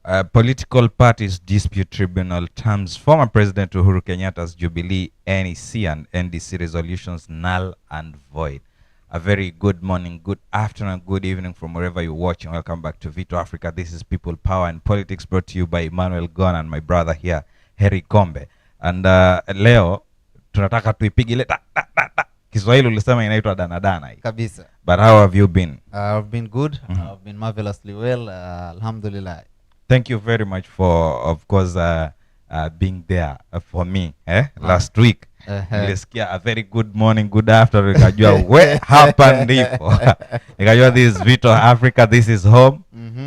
Political parties dispute tribunal terms. Former President Uhuru Kenyatta's Jubilee, NEC and NDC resolutions null and void. A very good morning, good afternoon, good evening from wherever you're watching. Welcome back to Vito Africa. This is People, Power and Politics, brought to you by Emmanuel Gon and my brother here, Harry Kombe. And leo tunataka tuipige ile Kiswahili ulisema inaitwa danadana kabisa. But how have you been? I've been good. I've been marvelously well. Alhamdulillah. Thank you very much for, of course, being there for me. Last week, nilisikia a very good morning, good afternoon. Nikajua we hapa ndipo. Nikajua this is Vito Africa, this is home.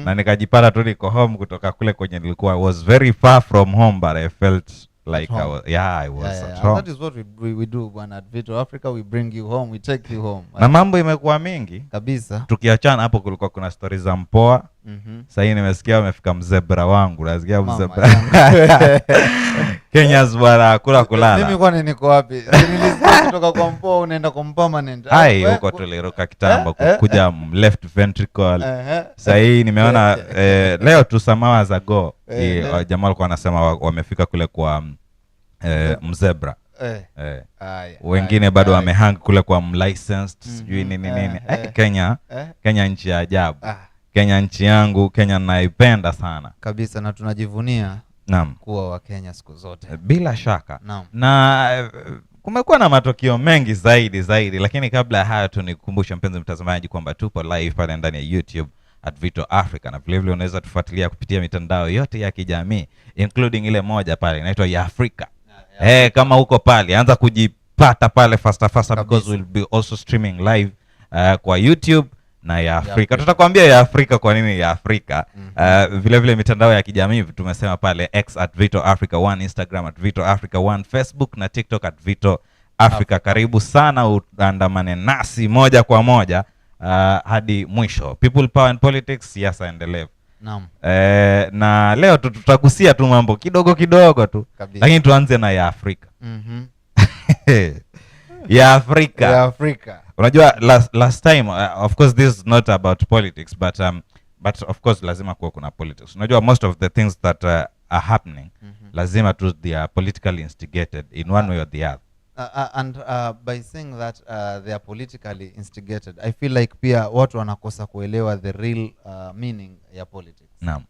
Na nikajipata tu niko home kutoka kule kwenye nilikuwa. I was very far from home, but I felt like I was at home. That is what we do when at Vito Africa. We bring you home, we take you home. Na mambo imekuwa mingi kabisa. Tukiachana hapo kulikuwa kuna stories za mpoa. Sasa hii nimesikia wamefika mzebra wangu. Nasikia mzebra. Kenya's bwana kula kulala. Mimi kwani niko wapi? Nilisikia kutoka kwa mpoa unaenda kwa permanent. Hai huko tuliruka kitambo kuja left ventricle. Sasa hii nimeona leo tu some hours ago jamaa alikuwa anasema wamefika kule kwa mzebra. Wengine bado wamehang kule kwa licensed sijui nini. Kenya nchi ya ajabu. Kenya nchi yangu, Kenya naipenda sana kabisa, na tunajivunia kuwa wa Kenya siku zote bila shaka. Na kumekuwa na matokeo mengi zaidi, lakini kabla ya hayo tunikumbusha mpenzi mtazamaji kwamba tupo live pale ndani ya YouTube at Vito Africa, na vile vile unaweza tufuatilia kupitia mitandao yote ya kijamii including ile moja pale inaitwa ya Afrika. Kama uko pale anza kujipata pale faster because we'll be also streaming live kwa YouTube na ya Afrika. Tutakwambia ya Afrika kwa nini ya Afrika. Vile vile mitandao ya kijamii tumesema pale X at Vito Africa 1, Instagram at Vito Africa 1, Facebook na TikTok at Vito Africa. Karibu sana uandamane nasi moja kwa moja hadi mwisho. People, Power and Politics, siasa endelevu. Na leo tutagusia tu mambo kidogo tu kabisa. Lakini tuanze na ya Afrika. Ya Afrika. Ya Afrika. Unajua last time of course this is not about politics but of course lazima kuwa kuna politics. Unajua most of the things that are happening lazima tu they are politically instigated in one way or the other. And by saying that they are politically instigated, I feel like pia watu wanakosa kuelewa the real meaning ya politics. Naam.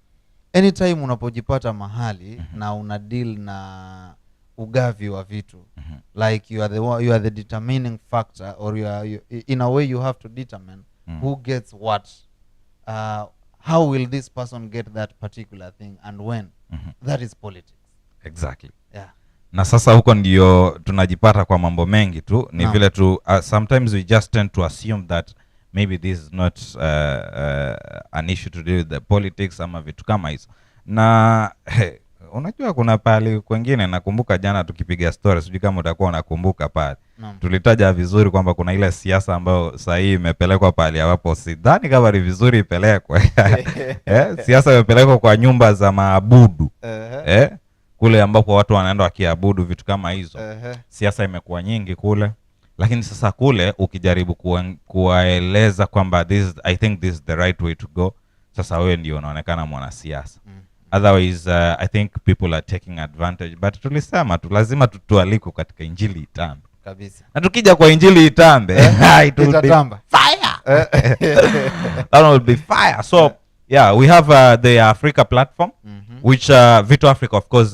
Anytime unapojipata mahali na una deal na ugavi wa vitu, like you are the determining factor, or you in a way you have to determine who gets what, how will this person get that particular thing and when. That is politics. Exactly. Na sasa huko ndio tunajipata kwa mambo mengi tu ni vile tu sometimes we just tend to assume that maybe this is not an issue to do with the politics ama vitu kama hizo. Na unajua kuna pale kwingine nakumbuka jana tukipiga stories, sijui kama utakuwa unakumbuka pale. Tulitaja vizuri kwamba kuna ile siasa ambayo sasa hii imepelekwa pale hapo, sidhani kama ni vizuri ipelekwe. Siasa imepelekwa kwa nyumba za maabudu. Kule ambapo watu wanaenda wakiabudu vitu kama hizo. Siasa imekuwa nyingi kule. Lakini sasa kule ukijaribu kuwaeleza kwamba I think this is the right way to go, sasa wewe ndio unaonekana mwanasiasa. Otherwise I think people are taking advantage, but tulisema tu lazima tutualiko katika injili itambe kabisa. Na tukija kwa injili itambe it will be fire. That will be fire. So yeah, we have the Africa platform which Vito Africa of course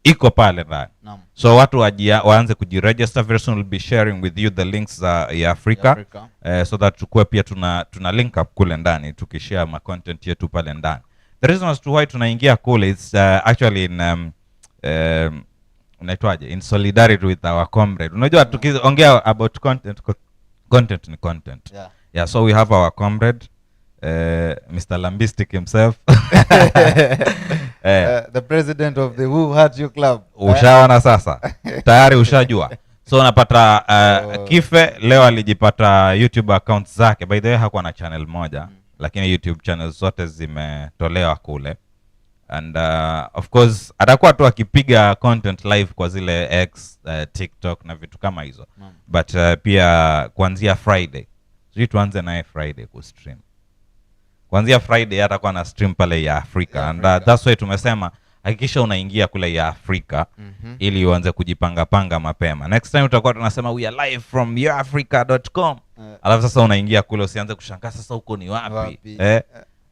iko pale ndani. So watu waanze kujiregister. Very soon we'll be sharing with you the links ya Africa, so that tukue pia tuna link up kule ndani tukishare ma content yetu pale ndani. The reason as to why tunaingia kule is actually in unaitwaje, in solidarity with our comrade. Unajua tukiongea about content ni content. Yeah, so we have our comrade Mr. Lambistic himself. The president of the Who Hurt You Club. Ushaona sasa. Tayari ushajua. So unapata Kife leo alijipata YouTube accounts zake. By the way hakuwa na channel moja, lakini YouTube channels zote zimetolewa kule. And of course atakuwa tu akipiga content live kwa zile X, TikTok na vitu kama hizo. But pia kuanzia Friday. Sisi tuanze naye Friday ku stream. kuanzia Friday atakuwa na stream pale ya Afrika, and that's why tumesema hakikisha unaingia kule ya Afrika ili uanze kujipanga mapema. Next time tutakuwa tunasema we are live from yourafrica.com. Alafu sasa unaingia kule usianze kushangaa sasa huko ni wapi.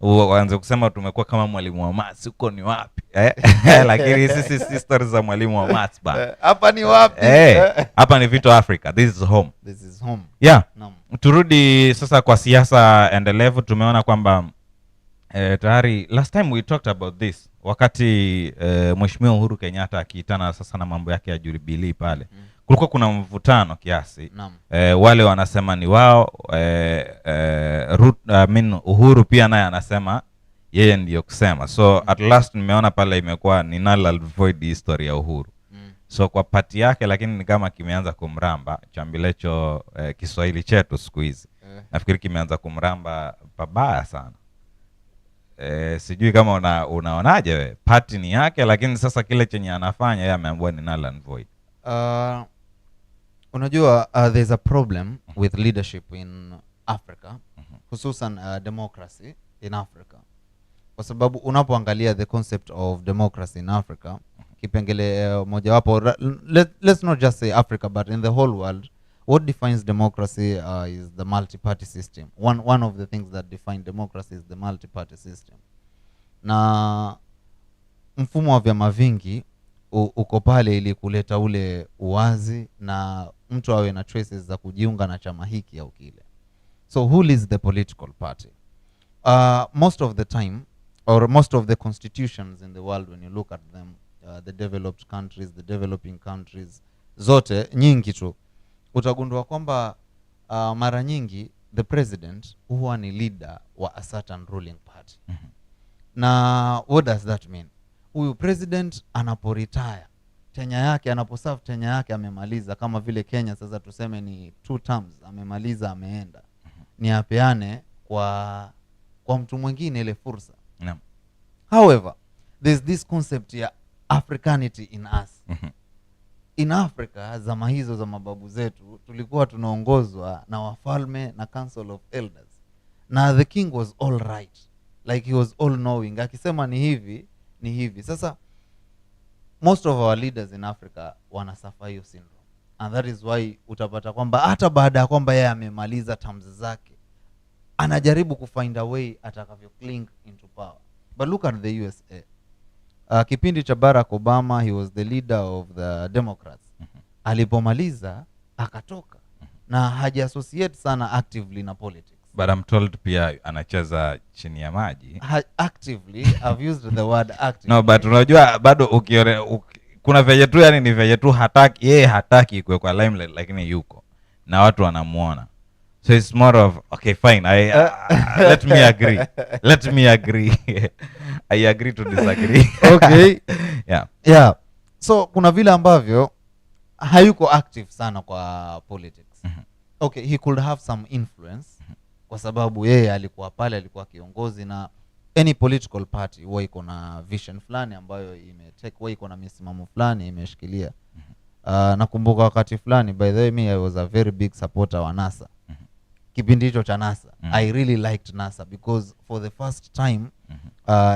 Uanze kusema tumekuwa kama mwalimu wa maths, huko ni wapi? Lakini sisi stories za mwalimu wa maths ba. Hapa ni wapi? Hapa ni Vito Africa. This is home. This is home. Yeah. Turudi sasa kwa siasa endelevu. Tumeona kwamba tayari last time we talked about this wakati Mheshimiwa Uhuru Kenyatta akiitana sasa na mambo yake ya Jubilee pale. Kulikuwa kuna mvutano kiasi. Wale wanasema ni wao, Uhuru pia naye anasema yeye ndiyo kusema. So at last nimeona pale imekuwa ni null and void history ya Uhuru. So kwa pati yake, lakini ni kama kimeanza kumramba chambilecho Kiswahili chetu siku hizi. Nafikiri kimeanza kumramba pabaya sana. Sijui kama unaonaje wewe. Party ni yake, lakini sasa kile chenye anafanya yeye ameambiwa ni null and void. Unajua there's a problem with leadership in Africa, hususan democracy in Africa. Kwa sababu unapoangalia the concept of democracy in Africa, kipengele mojawapo, let's not just say Africa but in the whole world, what defines democracy is the multi-party system. One of the things that define democracy is the multi-party system. Na mfumo wa vyama vingi uko pale ili kuleta ule uwazi na mtu awe na choices za kujiunga na chama hiki au kile. So who leads the political party? Most of the time, or most of the constitutions in the world, when you look at them, the developed countries, the developing countries, zote nyingi tu, utagundua kwamba mara nyingi the president huwa ni leader wa a certain ruling party. Na what does that mean? Huyu president anaporetire, anaposerve tenure yake amemaliza, kama vile Kenya sasa tuseme ni 2 terms amemaliza, ameenda, ni apeane kwa mtu mwingine ile fursa. However, there's this concept ya Africanity in us. In Africa, zama hizo za mababu zetu, tulikuwa tunaongozwa na wafalme na council of elders. Na the king was all right. Like he was all knowing. Akisema ni hivi, ni hivi. Sasa, most of our leaders in Africa wanasuffer hiyo syndrome. And that is why utapata kwamba hata baada ya kwamba yeye amemaliza terms zake, anajaribu kufind a way atakavyo cling into power. But look at the USA. Kipindi cha Barack Obama, he was the leader of the Democrats. Alipomaliza akatoka na haja associate sana actively na politics. But I'm told pia anacheza chini ya maji. Actively, I've used the word actively. No, but unajua bado kuna veje tu, yani ni veje tu hataki, yeye hataki kuwe kwa limelight, lakini yuko na watu wanamuona. So it's more of, okay, fine, let me agree. I agree to disagree. Okay. Yeah. So kuna vile ambavyo hayuko active sana kwa politics. Okay, he could have some influence kwa sababu yeye alikuwa pale, alikuwa kiongozi, na any political party huwa iko na vision fulani ambayo huwa iko na misimamo fulani imeshikilia. Nakumbuka wakati fulani, by the way, I was a very big supporter wa NASA. Kipindi hicho cha NASA, I really liked NASA because for the first time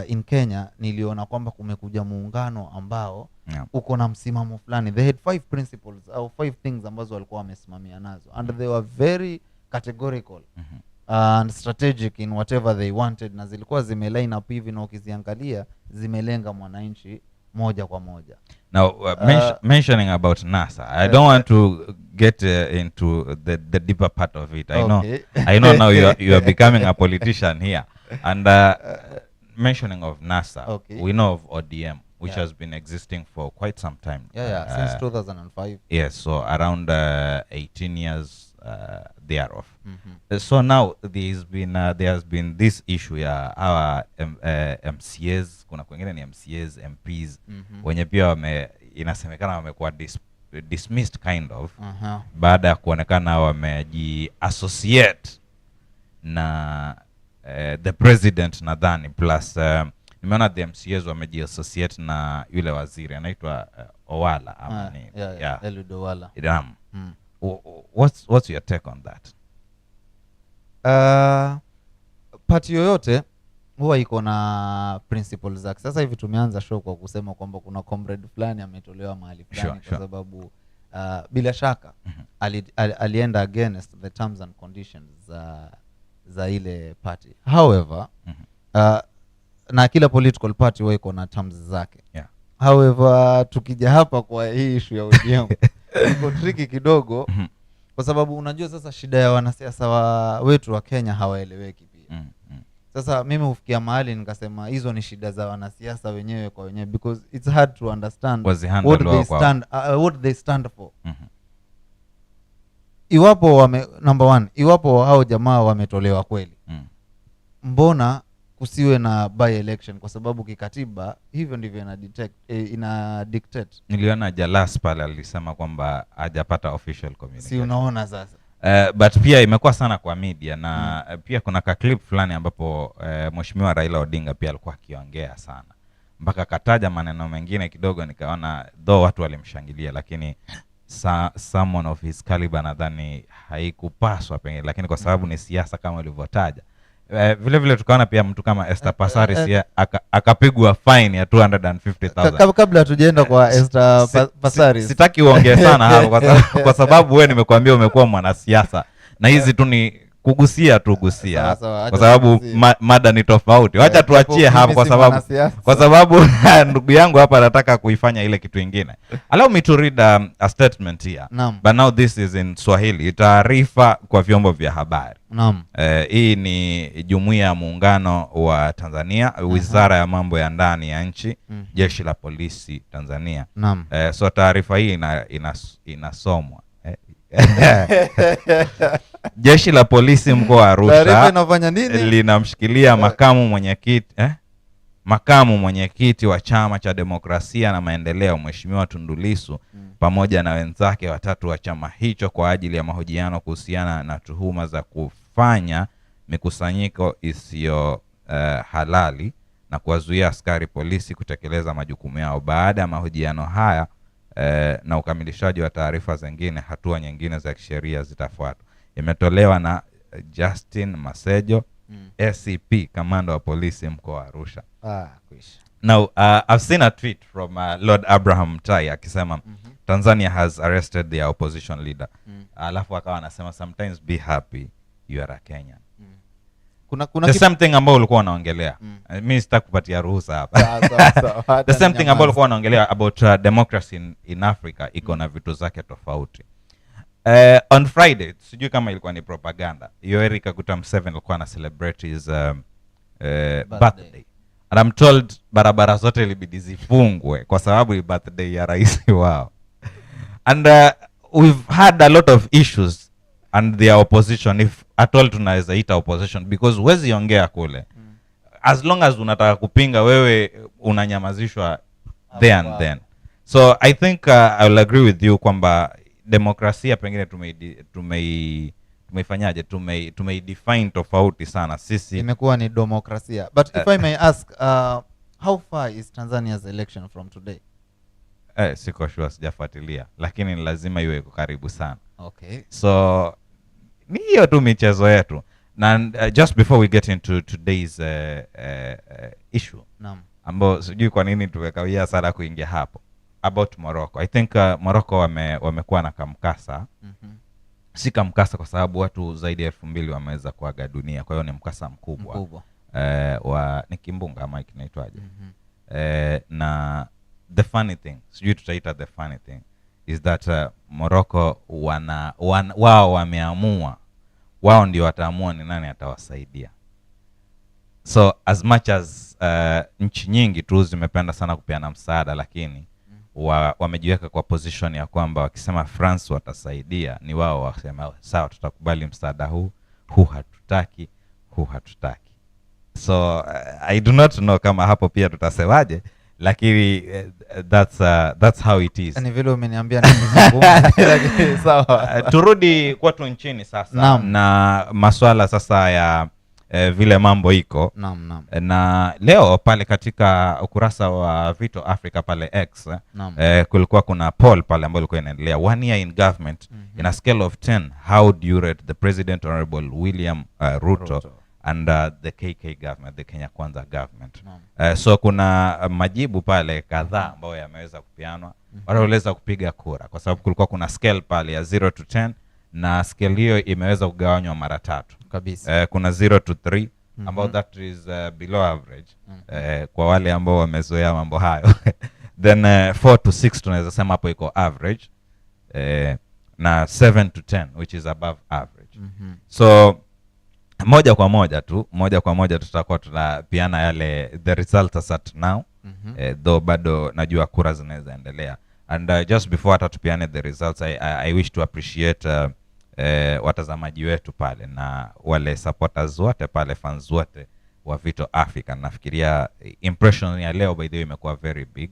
in Kenya niliona kwamba kumekuja muungano ambao uko na msimamo fulani. They had 5 principles au 5 things ambazo walikuwa wamesimamia nazo, and they were very categorical and strategic in whatever they wanted, na zilikuwa zimeline up hivi na ukiziangalia zimelenga mwananchi moja kwa moja. Now mentioning about NASA, I don't want to get into the deeper part of it. I know now you are becoming a politician here, and mentioning of NASA, we know of ODM, which has been existing for quite some time. Since 2005. Yes, so around 18 years thereof. So now there has been this issue ya our MCAs, kuna kwengine ni MCAs, MPs, wenye pia inasemekana wamekuwa dismissed kind of, baada ya kuonekana wameji-associate na the president nadhani, plus nimeona the MCAs wameji-associate na yule waziri anaitwa Owala ama ni Eliud Owala. What's your take on that? Party yoyote huwa iko na principles zake. Sasa hivi tumeanza show kwa kusema kwamba kuna comrade fulani ametolewa mahali fulani kwa sababu bila shaka alienda against the terms and conditions za ile party. However, na kila political party huwa iko na terms zake. However, tukija hapa kwa hii issue ya ODM iko tricky kidogo kwa sababu unajua sasa shida ya wanasiasa wetu wa Kenya hawaeleweki pia. Sasa mimi hufikia mahali nikasema hizo ni shida za wanasiasa wenyewe kwa wenyewe, because it's hard to understand what they stand for. Iwapo number one, iwapo hao jamaa wametolewa kweli, mbona kusiwe na by election? Kwa sababu kikatiba hivyo ndivyo ina dictate. Niliona Jalas pale alisema kwamba hajapata official communication. Si unaona sasa? But pia imekuwa sana kwa media na pia kuna ka clip fulani ambapo Mheshimiwa Raila Odinga pia alikuwa akiongea sana mpaka kataja maneno mengine kidogo, nikaona though watu walimshangilia, lakini someone of his caliber nadhani haikupaswa pengine, lakini kwa sababu ni siasa kama ulivyotaja. Vile vile tukaona pia mtu kama Esther Passaris akapigwa fine ya 250,000. Kabla tujaenda kwa Esther Passaris, sitaki uongee sana hapo kwa sababu wewe nimekuambia umekuwa mwanasiasa na hizi tu ni kugusia kwa sababu mada ni tofauti. Wacha tuachie hapo kwa sababu ndugu yangu hapa anataka kuifanya ile kitu kingine. Allow me to read a statement here. But now this is in Swahili. Taarifa kwa vyombo vya habari. Hii ni Jumuiya ya Muungano wa Tanzania, Wizara ya Mambo ya Ndani ya Nchi, Jeshi la Polisi Tanzania. So taarifa hii inasomwa. Jeshi la Polisi mkoa wa Arusha linamshikilia makamu mwenyekiti wa Chama cha Demokrasia na Maendeleo Mheshimiwa Tundu Lissu pamoja na wenzake watatu wa chama hicho kwa ajili ya mahojiano kuhusiana na tuhuma za kufanya mikusanyiko isiyo halali na kuwazuia askari polisi kutekeleza majukumu yao. Baada ya mahojiano haya na ukamilishaji wa taarifa zingine, hatua nyingine za kisheria zitafuata. Imetolewa na Justin Masejo, SCP, kamanda wa polisi mkoa wa Arusha. Now, I've seen a tweet from Lord Abraham Tai akisema Tanzania has arrested their opposition leader. Alafu akawa anasema sometimes be happy you are a Kenyan. The same thing ambao ulikuwa unaongelea. Mimi sitakupatia ruhusa hapa. The same thing ambao ulikuwa unaongelea about democracy in Africa iko na vitu zake tofauti. On Friday, sijui kama ilikuwa ni propaganda, Yoweri Kaguta Museveni alikuwa na celebrate his birthday. And I'm told barabara zote ilibidi zifungwe kwa sababu ni birthday ya rais wao. And we've had a lot of issues and their opposition, if at all tunaweza ita opposition, because huwezi ongea kule. As long as unataka kupinga, wewe unanyamazishwa there and then. So I think I will agree with you kwamba demokrasia pengine tumeifanyaje, tumeidefine tofauti sana. Sisi imekuwa ni demokrasia. But if I may ask, how far is Tanzania's election from today? Siko sure, sijafuatilia, lakini lazima iwe karibu sana. Okay. So ni hiyo tu michezo yetu. Na just before we get into today's issue, ambao sijui kwa nini tumekawia sana kuingia hapo, about Morocco. I think Morocco wamekuwa na kamkasa. Si kamkasa kwa sababu watu zaidi ya 2,000 wameweza kuaga dunia, kwa hiyo ni mkasa mkubwa. Ni kimbunga ama kinaitwaje? Na the funny thing, sijui tutaita the funny thing, is that Morocco wao wameamua, wao ndio wataamua ni nani atawasaidia. So as much as nchi nyingi tu zimependa sana kupeana msaada, lakini wamejiweka kwa position ya kwamba wakisema France watasaidia, ni wao wasema sawa, tutakubali msaada huu hatutaki, hatutaki. So I do not know kama hapo pia tutasewaje, lakini that's how it is. Ni vile umeniambia lakini sawa. Turudi kwetu nchini sasa. Na maswala sasa ya vile mambo iko. Na leo pale katika ukurasa wa Vito Africa pale X, kulikuwa kuna poll pale ambayo ilikuwa inaendelea, 1 year in government, in a scale of 10, how do you rate the President Honorable William Ruto under the KK government, the Kenya Kwanza government. So kuna majibu pale kadhaa ambayo yameweza kupianwa. Wale waliweza kupiga kura kwa sababu kulikuwa kuna scale pale ya 0 to 10 na scale hiyo imeweza kugawanywa mara 3 kabisa. Kuna 0 to 3 ambao that is below average. Kwa wale ambao wamezoea mambo hayo. Then 4 to 6 tunaweza sema hapo iko average. Na 7 to 10 which is above average. So moja kwa moja tutakuwa tunapiana yale the results at now. Though bado najua kura zinaweza endelea. And just before hata tupiane the results, I wish to appreciate watazamaji wetu pale na wale supporters wote pale, fans wote wa Vito Africa. Nafikiria impression ya leo by the way imekuwa very big.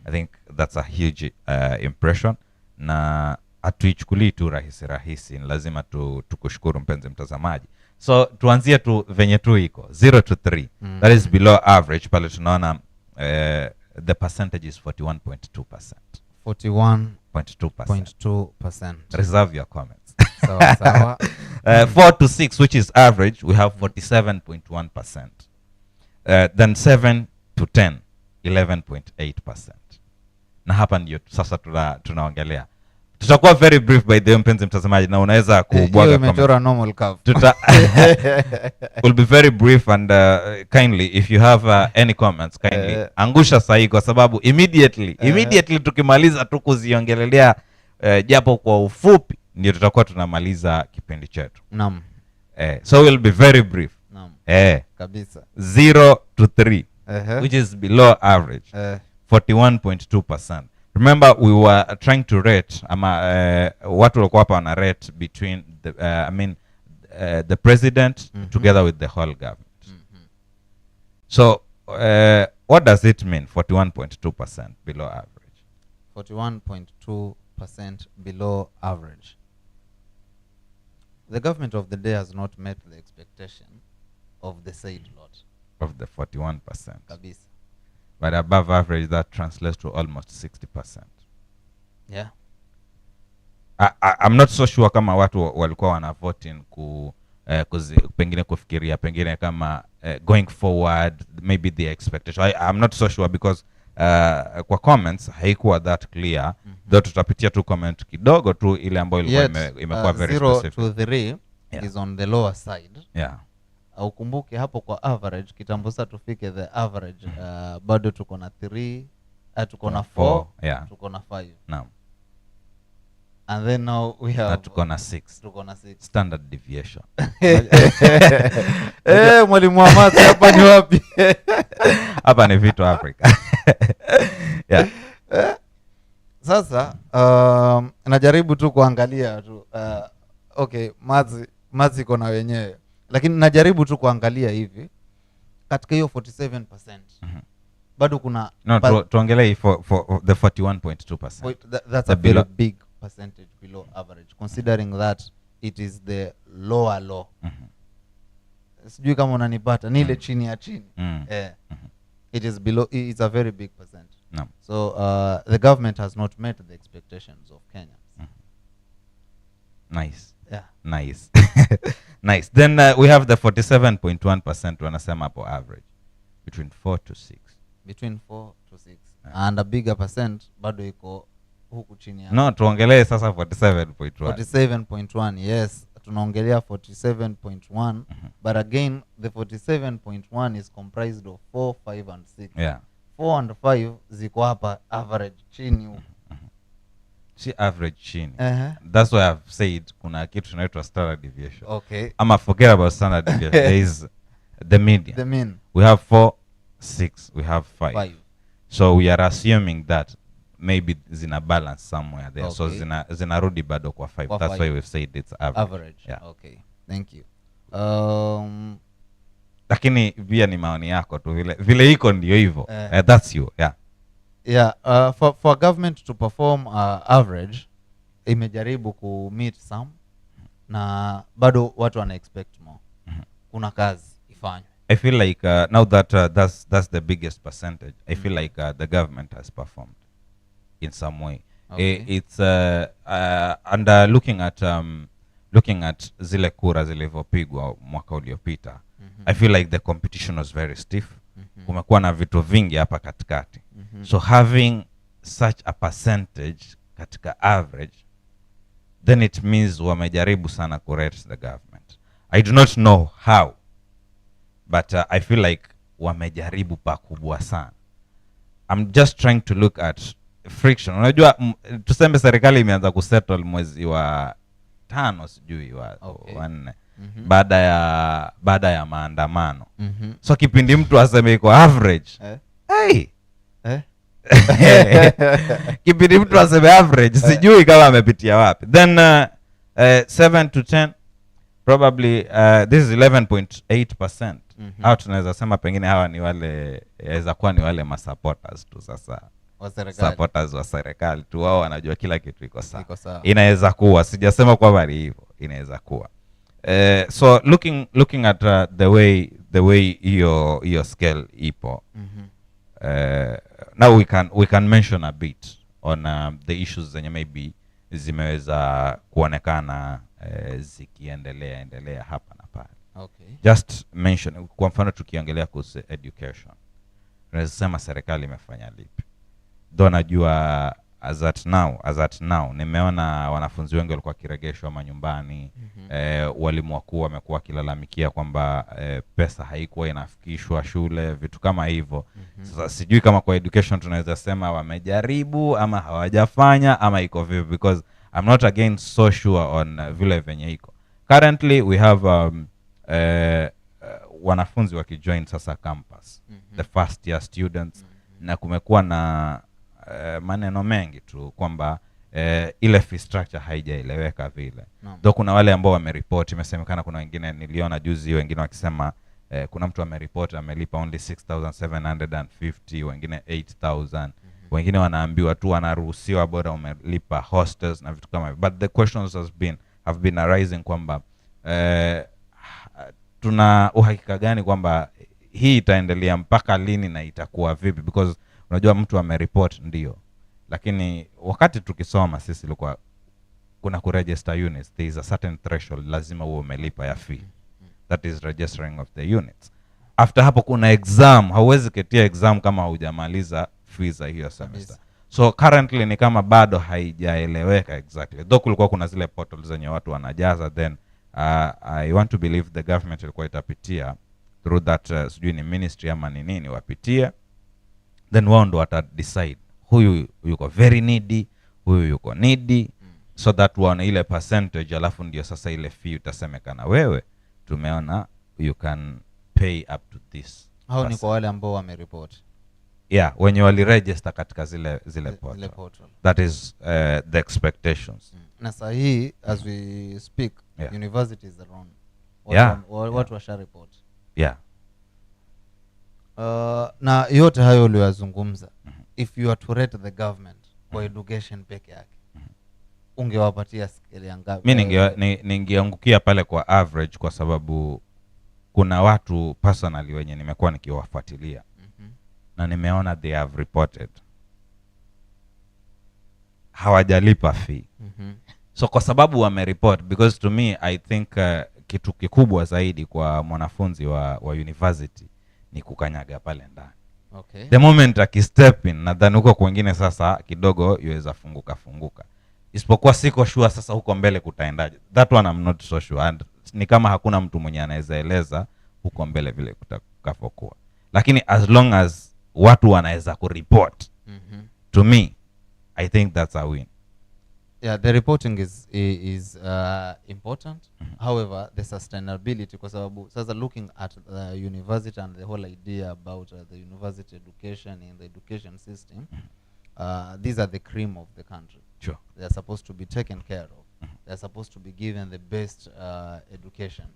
I think that's a huge impression, na hatuichukulii tu rahisi, lazima tukushukuru mpenzi mtazamaji. So tuanzie tu venye tu iko 0 to 3 that is below average. Pale tunaona the percentage is 41.2%. 41.2%. Reserve your comments. Sawa sawa. 4 to 6 which is average, we have 47.1%. Then 7 to 10 11.8%. Na hapa ndio sasa tunaongelea. Tutakuwa very brief by the mpenzi mtazamaji, na unaweza kubwaga umechora normal curve. We'll be very brief and kindly if you have any comments kindly angusha sahi, kwa sababu immediately tukimaliza tu kuziongelelea japo kwa ufupi ndio tutakuwa tunamaliza kipindi chetu. Naam. So we'll be very brief. Naam. Kabisa. 0 to 3 which is below average. 41.2%. Remember we were trying to rate watu walikuwa hapa wana rate between the president together with the whole government. So what does it mean 41.2% below average? 41.2% below average. The government of the day has not met the expectation of the said lot. Of the 41%. Kabisa. But above average, that translates to almost 60%. Yeah. I'm not so sure kama watu walikuwa wana voting pengine kufikiria pengine kama going forward maybe the expectation. I'm not so sure because kwa comments haikuwa that clear. Though tutapitia tu comment kidogo tu ile ambayo ilikuwa imekuwa very specific. 0 to 3 is on the lower side. Yeah. Ukumbuke hapo kwa average kitambo sasa tufike the average bado tuko na 3 tuko na 4 tuko na 5. Naam. And then now we have tuko na 6 standard deviation. Mwalimu wa math hapa ni wapi? Hapa ni Vito Africa. Yeah. Sasa najaribu tu kuangalia tu okay, math iko na wenyewe, lakini najaribu tu kuangalia hivi katika hiyo 47% bado kuna tuongelee for the 41.2%. That's a very big percentage below average considering that it is the lower law. Sijui kama unanipata ni ile chini ya chini. It is below, it's a very big percent. So the government has not met the expectations of Kenyans. Nice. Yeah. Nice. Nice. Then we have the 47.1% wanasema hapo average between 4 to 6. Between 4 to 6. And a bigger percent bado iko huku chini ya. No, tuongelee sasa 47.1. 47.1, yes. Tunaongelea 47.1, but again the 47.1 is comprised of 4, 5 and 6. Yeah. 4 and 5 ziko hapa average chini huku. Si average chini. That's why I've said kuna kitu tunaitwa standard deviation. Okay. Forget about standard deviation. There is the median. The mean. We have 4, 6, we have 5. 5. So we are assuming that maybe zina balance somewhere there. Okay. So zinarudi bado kwa 5. That's why we've said it's average. Yeah. Okay. Thank you. Lakini pia ni maoni yako tu vile iko ndio hivyo. That's you. Yeah. Yeah, for government to perform average imejaribu ku meet some na bado watu wana expect more. Kuna kazi ifanywe. I feel like now that that's the biggest percentage, I feel like the government has performed in some way. Okay. It's and looking at zile kura zilizopigwa mwaka uliopita, I feel like the competition was very stiff. Kumekuwa na vitu vingi hapa katikati. So having such a percentage katika average, then it means wamejaribu sana kurate the government. I do not know how, but I feel like wamejaribu pakubwa sana. I'm just trying to look at friction. Unajua tuseme serikali imeanza kusettle mwezi wa 5 sijui wa 4 baada ya maandamano. So kipindi mtu aseme iko average. Hey. Kipindi mtu aseme average sijui kama amepitia wapi. Then 7 to 10 probably this is 11.8%. Au tunaweza sema pengine hawa ni wale yaweza kuwa ni wale supporters tu sasa. Supporters wa serikali tu, wao wanajua kila kitu iko sawa. Inaweza kuwa, sijasema kwamba ni hivyo, inaweza kuwa. So looking at the way your scale ipo. Now we can mention a bit on the issues zenye maybe zimeweza kuonekana zikiendelea hapa na pale. Just mention, kwa mfano tukiongelea kuhusu education, tunaweza sema serikali imefanya lipi? Though najua as at now nimeona wanafunzi wengi walikuwa kiregeshwa manyumbani. Walimu wakuu wamekuwa wakilalamikia kwamba pesa haikuwa inafikishwa shule, vitu kama hivyo. Sasa sijui kama kwa education tunaweza sema wamejaribu ama hawajafanya ama iko vipi, because I'm not again so sure on vile venye iko. Currently we have wanafunzi wakijoin sasa campus, the first year students, na kumekuwa na maneno mengi tu kwamba ile fee structure haijaeleweka vile. Though kuna wale ambao wameripoti, imesemekana kuna wengine niliona juzi wengine wakisema kuna mtu ameripoti amelipa only 6,750, wengine 8,000. Wengine wanaambiwa tu wanaruhusiwa bora umelipa hostels na vitu kama hivyo. But the questions have been arising kwamba tuna uhakika gani kwamba hii itaendelea mpaka lini na itakuwa vipi, because unajua mtu ameripoti ndio, lakini wakati tukisoma sisi ilikuwa kuna kuregister units, there is a certain threshold lazima uwe umelipa ya fee, that is registering of the units. After hapo kuna exam, hauwezi ketia exam kama hujamaliza fees za hiyo semester. So currently ni kama bado haijaeleweka exactly, though kulikuwa kuna zile portals zenye watu wanajaza, then I want to believe the government ilikuwa itapitia through that sijui ni ministry ama ni nini wapitie, then wao ndo wata decide huyu yuko very needy, huyu yuko needy, so that waone ile percentage, alafu ndio sasa ile fee utasemekana wewe tumeona you can pay up to this. Hao ni kwa wale ambao wamereport. Yeah, wenye wali register katika zile portal. That is the expectations. Na sasa hii as we speak, universities are on. Watu washa report. Yeah. Na yote hayo uliyozungumza, if you are to rate the government for education peke yake, ungewapatia scale ya ngapi? Mimi ningeangukia pale kwa average, kwa sababu kuna watu personally wenye nimekuwa nikiwafuatilia na nimeona they have reported hawajalipa fee. So kwa sababu wamereport, because to me I think kitu kikubwa zaidi kwa mwanafunzi wa university ni kukanyaga pale ndani. The moment akistep in, nadhani huko kwingine sasa kidogo yuweza funguka. Isipokuwa siko sure sasa huko mbele kutaendaje. That one I'm not so sure, and ni kama hakuna mtu mwenye anaweza eleza huko mbele vile kutakavyokuwa. Lakini as long as watu wanaweza kureport, to me I think that's a win. Yeah, the reporting is important. However, the sustainability, kwa sababu sasa looking at the university and the whole idea about the university education and the education system, these are the cream of the country. Sure. They are supposed to be taken care of. They are supposed to be given the best education.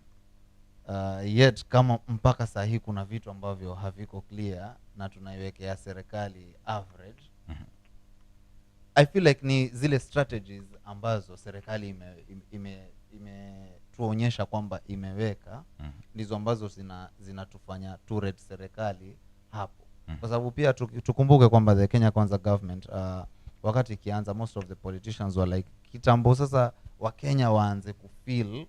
Yet kama mpaka sahi kuna vitu ambavyo haviko clear na tunaiwekea serikali average, I feel like ni zile strategies ambazo serikali tuonyesha kwamba imeweka, ndizo ambazo zinatufanya to rate serikali hapo. Kwa sababu pia tukumbuke kwamba the Kenya Kwanza government, wakati ikianza, most of the politicians were like, kitambo sasa wa Kenya waanze kufeel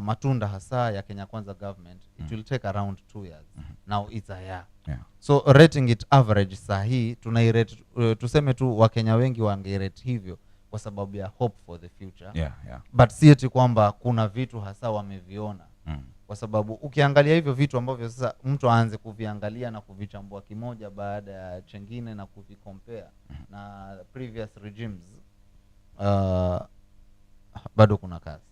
matunda hasa ya Kenya Kwanza government, it will take around 2 years. Now it's a year. Yeah. So rating it average sahi tunairate, tuseme tu Wakenya wengi wangerate hivyo kwa sababu ya hope for the future. Yeah, yeah. But si eti kwamba kuna vitu hasa wameviona. Kwa sababu ukiangalia hivyo vitu ambavyo sasa mtu aanze kuviangalia na kuvichambua kimoja baada ya chengine na kuvicompare na previous regimes, bado kuna kazi.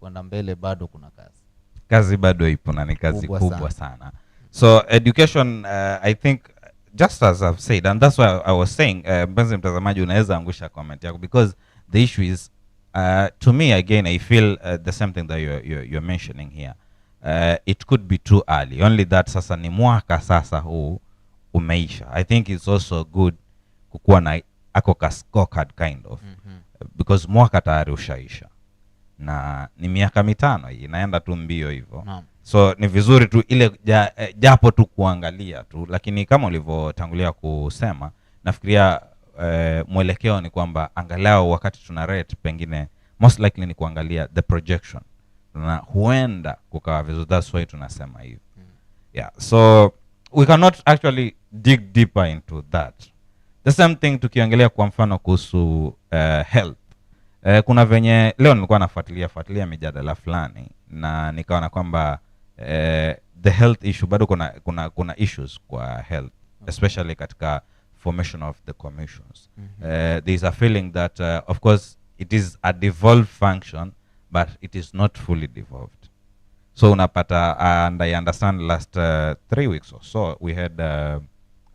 Kwenda mbele bado kuna kazi. Kazi bado ipo na ni kazi kubwa sana. So education, I think just as I've said, and that's why I was saying, mpenzi mtazamaji unaweza angusha comment yako, because the issue is, to me again, I feel the same thing that you're mentioning here. It could be too early, only that sasa ni mwaka sasa huu umeisha. I think it's also good kukuwa na ako ka scorecard kind of, because mwaka tayari ushaisha na ni miaka 5 inaenda tu mbio hivyo. So ni vizuri tu ile japo tu kuangalia tu, lakini kama ulivyotangulia kusema, nafikiria mwelekeo ni kwamba angalau wakati tuna rate, pengine most likely ni kuangalia the projection, na huenda kukawa vizuri. That's why tunasema hivi. Yeah, so we cannot actually dig deeper into that. The same thing tukiangalia kwa mfano kuhusu health. Kuna venye leo nilikuwa nafuatilia mijadala fulani na nikaona kwamba the health issue bado kuna issues kwa health, especially katika formation of the commissions. There is a feeling that of course it is a devolved function, but it is not fully devolved. So unapata, and I understand last 3 weeks or so we had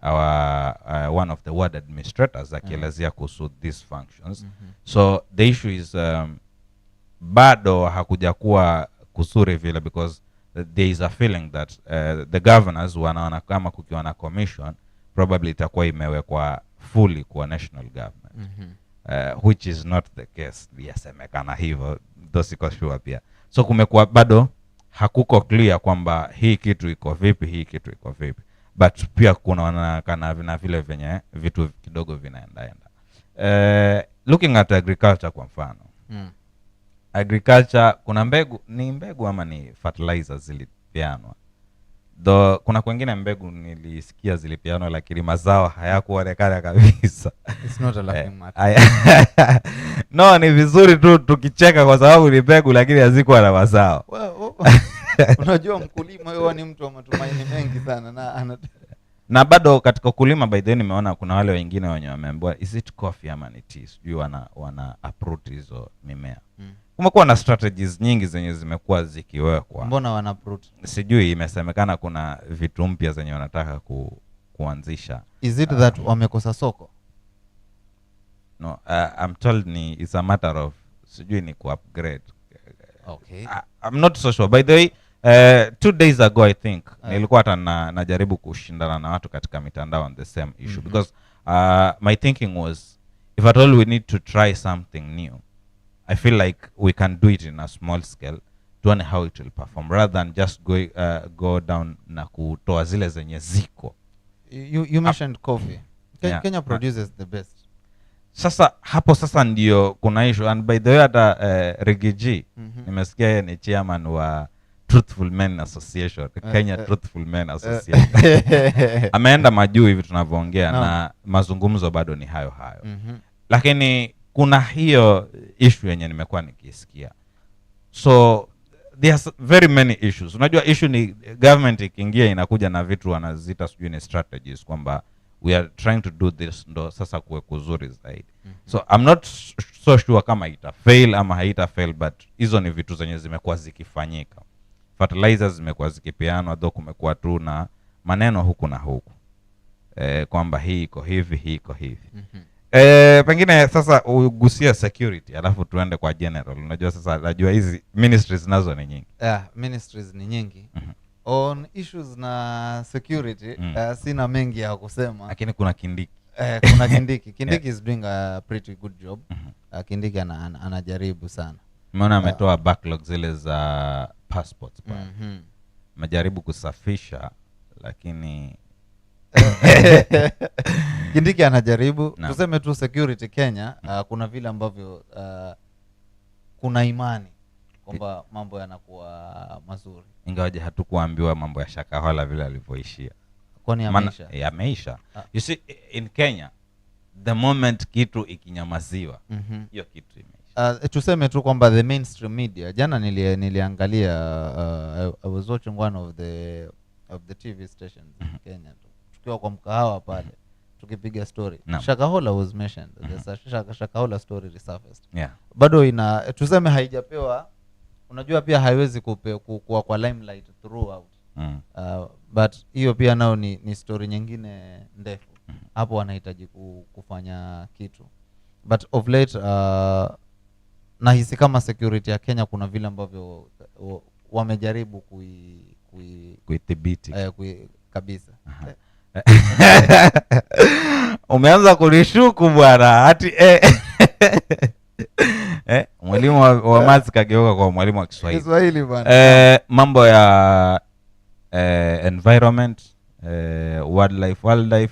our one of the ward administrators akielezea kuhusu these functions. So the issue is bado hakuja kuwa kusuri vile, because there is a feeling that the governors wanaona kama kukiwa na commission probably itakuwa imewekwa fully kwa national government. Which is not the case. Yasemekana hivyo, siko sure pia. So kumekuwa bado hakuko clear kwamba hii kitu iko vipi, but pia kunaonekana na vile venye vitu kidogo vinaenda. Looking at agriculture kwa mfano. Agriculture kuna mbegu ama ni fertilizers zilipeanwa. Though kuna kwengine mbegu nilisikia zilipeanwa lakini mazao hayakuonekana kabisa. It's not a laughing matter. No, ni vizuri tu tukicheka kwa sababu ni mbegu lakini hazikuwa na mazao. Unajua mkulima yeye ni mtu wa matumaini mengi sana na bado katika kulima, by the way, nimeona kuna wale wengine wenye wameambiwa is it coffee ama ni tea, sijui wana uproot hizo mimea. Kumekuwa na strategies nyingi zenye zimekuwa zikiwekwa. Mbona wana uproot? Sijui, imesemekana kuna vitu mpya zenye wanataka kuanzisha. Is it that wamekosa soko? No, I'm told it's a matter of sijui ni ku-upgrade. Okay. I'm not so sure. By the way, 2 days ago I think nilikuwa hata najaribu kushindana na watu katika mitandao on the same issue, because my thinking was, if at all we need to try something new, I feel like we can do it in a small scale, tuone how it will perform, rather than just go down na kutoa zile zenye ziko. You mentioned coffee. Kenya produces the best. Sasa hapo sasa ndio kuna issue. And by the way, hata Rigiji nimesikia yeye ni chairman wa Truthful Men Association, Kenya Truthful Men Association. Ameenda majuu hivi tunavyoongea, na mazungumzo bado ni hayo. Lakini kuna hiyo issue yenye nimekuwa nikisikia. So there's very many issues. Unajua issue ni government ikiingia inakuja na vitu wanazita sijui ni strategies kwamba we are trying to do this, ndo sasa kuwe kuzuri zaidi. So I'm not so sure kama ita fail ama haita fail, but hizo ni vitu zenye zimekuwa zikifanyika. Fertilizers zimekuwa zikipeanwa, though kumekuwa tu na maneno huku na huku. Kwamba hii iko hivi. Pengine sasa ugusia security, alafu tuende kwa general. Unajua sasa najua hizi ministries nazo ni nyingi. Ministries ni nyingi. On issues na security, sina mengi ya kusema. Lakini kuna Kindiki. Kuna Kindiki. Kindiki is doing a pretty good job. Kindiki anajaribu sana. Umeona ametoa backlog zile za passports pa. Majaribu kusafisha, lakini Kindiki anajaribu. Tuseme tu security Kenya, kuna vile ambavyo kuna imani kwamba mambo yanakuwa mazuri, ingawaje hatukuambiwa mambo ya Shakahola vile alivyoishia. kwani yameisha. Yameisha. You see, in Kenya the moment kitu ikinyamaziwa hiyo kitu imeisha. Tuseme tu kwamba the mainstream media, jana niliangalia I was watching one of the TV stations in Kenya, tukiwa kwa mkahawa pale tukipiga story, Shakahola was mentioned. The Shakahola story resurfaced. Bado tuseme haijapewa, unajua pia haiwezi kuwa kwa limelight throughout. But hiyo pia nao ni story nyingine ndefu. Hapo wanahitaji kufanya kitu. But of late nahisi kama security ya Kenya kuna vile ambavyo wamejaribu kuidhibiti kabisa. Umeanza kunishuku bwana, hati mwalimu wa maths kageuka kwa mwalimu wa Kiswahili bwana. Mambo ya environment, wildlife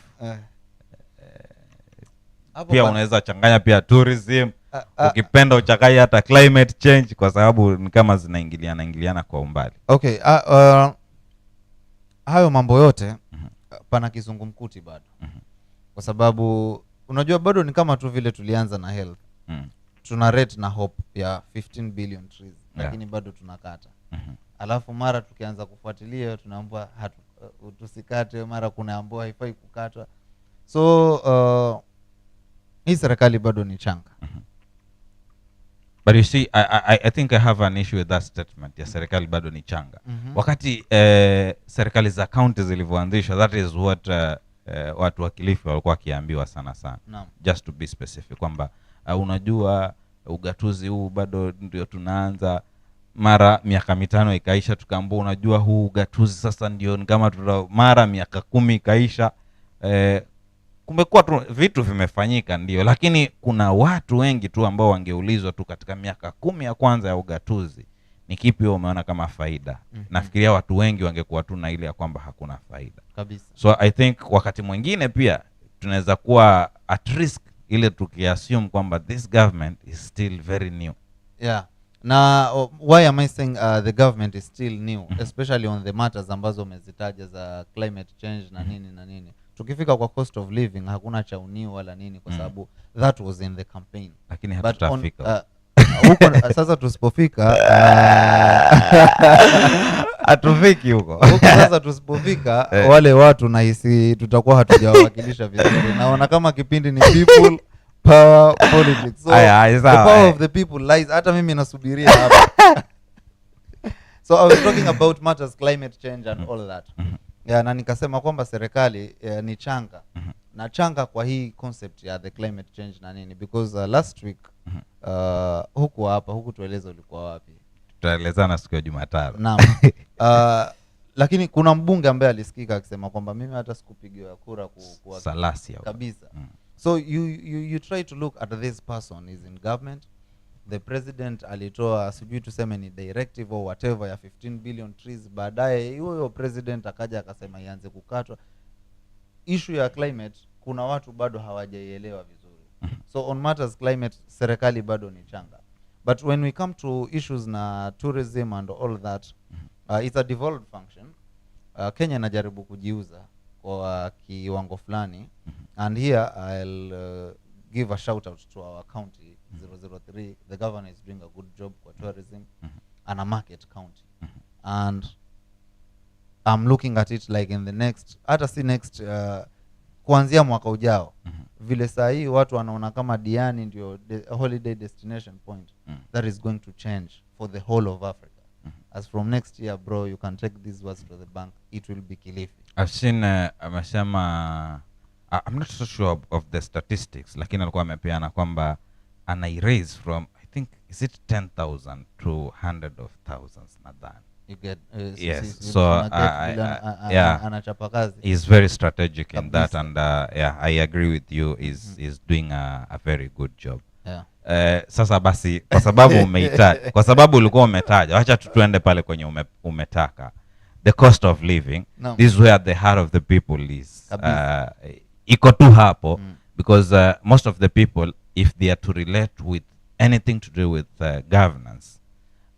pia unaweza changanya pia tourism, ukipenda uchanganye hata climate change, kwa sababu ni kama zinaingiliana kwa umbali. Okay, hayo mambo yote pana kizungumkuti bado. Kwa sababu unajua bado ni kama tu vile tulianza na health. Tuna rate na hope ya 15 billion trees, lakini bado tunakata. Alafu mara tukianza kufuatilia tunaambiwa tusikate, mara kunaambiwa haifai kukatwa. So hii serikali bado ni changa. But you see, I think I have an issue with that statement. Ya serikali bado ni changa. Wakati serikali za county zilivyoanzishwa, that is what watu wa Kilifi walikuwa wakiambiwa sana. Just to be specific, kwamba unajua ugatuzi huu bado ndio tunaanza. Mara miaka 5 ikaisha, tukaambiwa unajua huu ugatuzi sasa ndio kama mara miaka 10 ikaisha. Kumekuwa tu vitu vimefanyika ndio, lakini kuna watu wengi tu ambao wangeulizwa tu katika miaka 10 ya kwanza ya ugatuzi ni kipi umeona kama faida. Nafikiria watu wengi wangekuwa tu na ile ya kwamba hakuna faida kabisa. So I think wakati mwingine pia tunaweza kuwa at risk ile tukiassume kwamba this government is still very new. Na why am I saying the government is still new, especially on the matters ambazo umezitaja za climate change na nini. Tukifika kwa cost of living hakuna cha uniu wala nini, kwa sababu that was in the campaign. Lakini hatutafika huko. Sasa tusipofika hatufiki huko. Sasa tusipofika wale watu nahisi tutakuwa hatujawakilisha vizuri. Naona kama kipindi ni people power politics. So the power of the people lies. Hata mimi nasubiria hapa. So I was talking about matters climate change and all that. Na nikasema kwamba serikali ni changa. Na changa kwa hii concept ya the climate change na nini, because last week huku tueleza ulikuwa wapi? Tutaelezana siku ya Jumatano. Naam. Lakini kuna mbunge ambaye alisikika akisema kwamba mimi hata sikupigiwa kura kuwa Salasia kabisa. So you try to look at this person is in government. The president alitoa sijui tuseme ni directive or whatever ya 15 billion trees. Baadaye huyo president akaja akasema ianze kukatwa. Issue ya climate kuna watu bado hawajaielewa vizuri. So on matters climate serikali bado ni changa. But when we come to issues na tourism and all that, it's a devolved function. Kenya inajaribu kujiuza kwa kiwango fulani. And here I'll give a shout out to our county 003. The governor is doing a good job for tourism and a market county. And I'm looking at it like in the next, hata si next, kuanzia mwaka ujao. Vile saa hii watu wanaona kama Diani ndio holiday destination point. That is going to change for the whole of Africa. As from next year, bro, you can take these words to the bank. It will be Kilifi. I've seen amesema I'm not so sure of the statistics, lakini alikuwa amepeana kwamba ana erase from, I think, is it 10,000 to 100,000 nadhani. You get yes, so anachapa kazi. He's very strategic in that, and I agree with you. Is doing a very good job. Sasa basi kwa sababu umeitaja, kwa sababu ulikuwa umetaja, acha tuende pale kwenye umetaka the cost of living. This is where the heart of the people is. Iko tu hapo because most of the people, if they are to relate with anything to do with governance,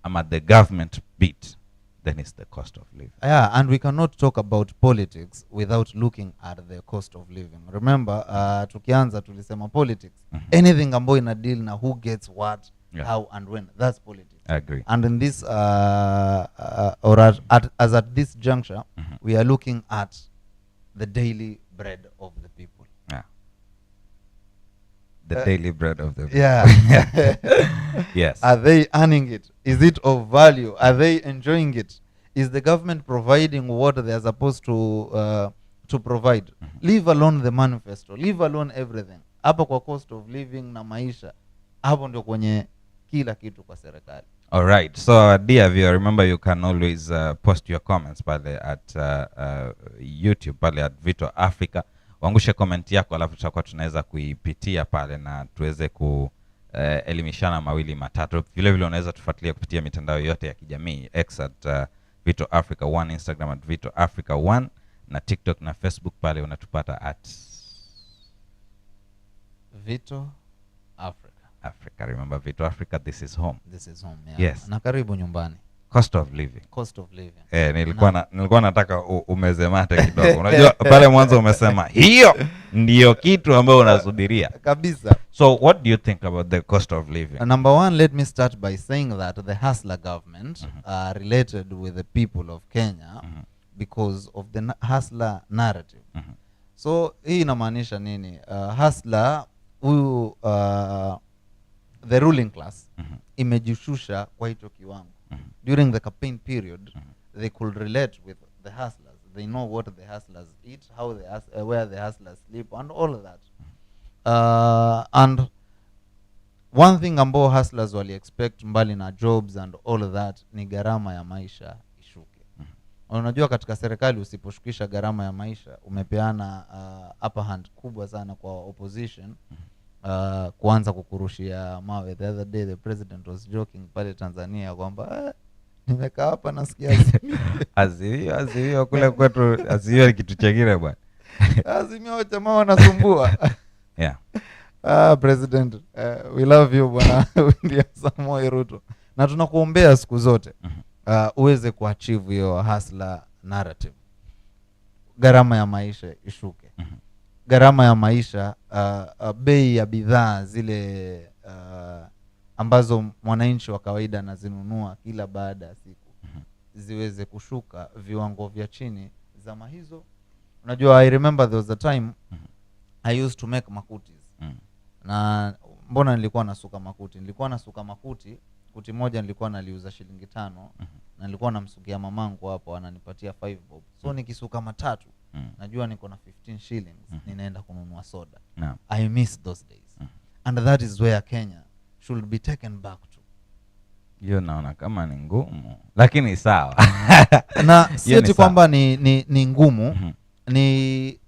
ama the government bit, then it's the cost of living. Yeah, and we cannot talk about politics without looking at the cost of living. Remember, tukianza tulisema politics. Anything ambayo ina deal na who gets what, how and when, that's politics. I agree. And in this, or as at this juncture, we are looking at the daily bread of the people. Yeah. The daily bread of the people. Yeah. Yes. Are they earning it? Is it of value? Are they enjoying it? Is the government providing what they are supposed to provide? Leave alone the manifesto. Leave alone everything. Hapa kwa cost of living na maisha, hapo ndio kwenye kila kitu kwa serikali. All right. So, dear viewer, remember you can always post your comments pale at YouTube, pale at Vito Africa. Wangushe comment yako, alafu tutakuwa tunaweza kuipitia pale na tuweze elimishana mawili matatu. Vile vile unaweza tufuatilia kupitia mitandao yote ya kijamii, X at Vito Africa 1, Instagram at Vito Africa 1, na TikTok na Facebook pale unatupata at Vito Africa. Remember, Vito Africa, this is home. This is home, yeah. Yes. Na karibu nyumbani. Cost of living. Cost of living. Nilikuwa nataka umezemate kidogo. Unajua pale mwanzo umesema hiyo ndio kitu ambayo unasubiria. Kabisa. So what do you think about the cost of living? Number one, let me start by saying that the hustler government are related with the people of Kenya because of the hustler narrative. So hii inamaanisha nini? Hustler huyu the ruling class imejishusha kwa hicho kiwango. During the campaign period, they could relate with the hustlers. They know what the hustlers eat, how where the hustlers sleep, and all of that. And one thing ambao hustlers wali expect mbali na jobs and all of that ni gharama ya maisha ishuke. Unajua katika serikali usiposhukisha gharama ya maisha, umepeana upper hand kubwa sana kwa opposition. Kuanza kukurushia mawe. The other day the president was joking pale Tanzania kwamba nimekaa hapa nasikia azimio kule kwetu, azimio kitu chengine bwana. Azimio jamaa wanasumbua. Yeah. President, we love you bwana William Samoei Ruto. Na tunakuombea siku zote uweze kuachieve hiyo hustler narrative. Gharama ya maisha ishuke. Gharama ya maisha, bei ya bidhaa zile ambazo mwananchi wa kawaida anazinunua kila baada ya siku ziweze kushuka viwango vya chini zama hizo. Unajua, I remember there was a time I used to make makutis. Na mbona nilikuwa nasuka makuti? Nilikuwa nasuka makuti, kuti moja nilikuwa naliuza shilingi 5 na nilikuwa namsukia mamangu hapo ananipatia 5 bob. So nikisuka matatu najua niko na 15 shillings ninaenda kununua soda. I miss those days. And that is where Kenya should be taken back to. Hiyo naona kama ni ngumu, lakini sawa. Na sieti kwamba ni ngumu, ni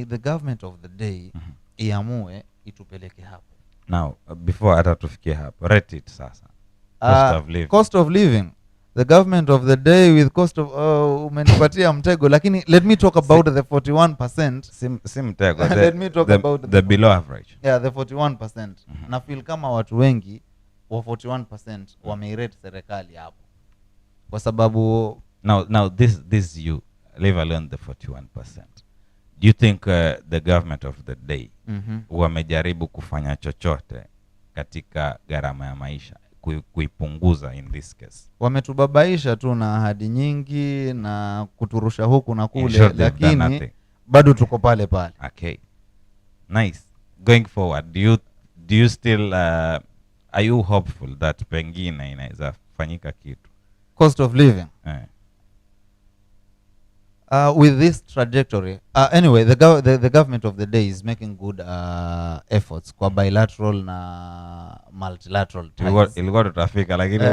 the government of the day iamue itupeleke hapo. Now, before hata tufikie hapo, rate it sasa. Cost of living. Cost of living. The government of the day with cost of umenipatia mtego, lakini let me talk about the 41%. Si mtego. Let me talk about the below average. Yeah, the 41%. Na feel kama watu wengi wa 41% wameirate serikali hapo. Kwa sababu now this you leave alone the 41%. Do you think the government of the day wamejaribu kufanya chochote katika gharama ya maisha kuipunguza in this case? Wametubabaisha tu na ahadi nyingi na kuturusha huku na kule, lakini bado tuko pale pale. Okay. Nice. Going forward, do you still are you hopeful that pengine inaweza fanyika kitu? Cost of living. With this trajectory, anyway, the government of the day is making good efforts kwa bilateral na multilateral ties. Ilikuwa tutafika lakini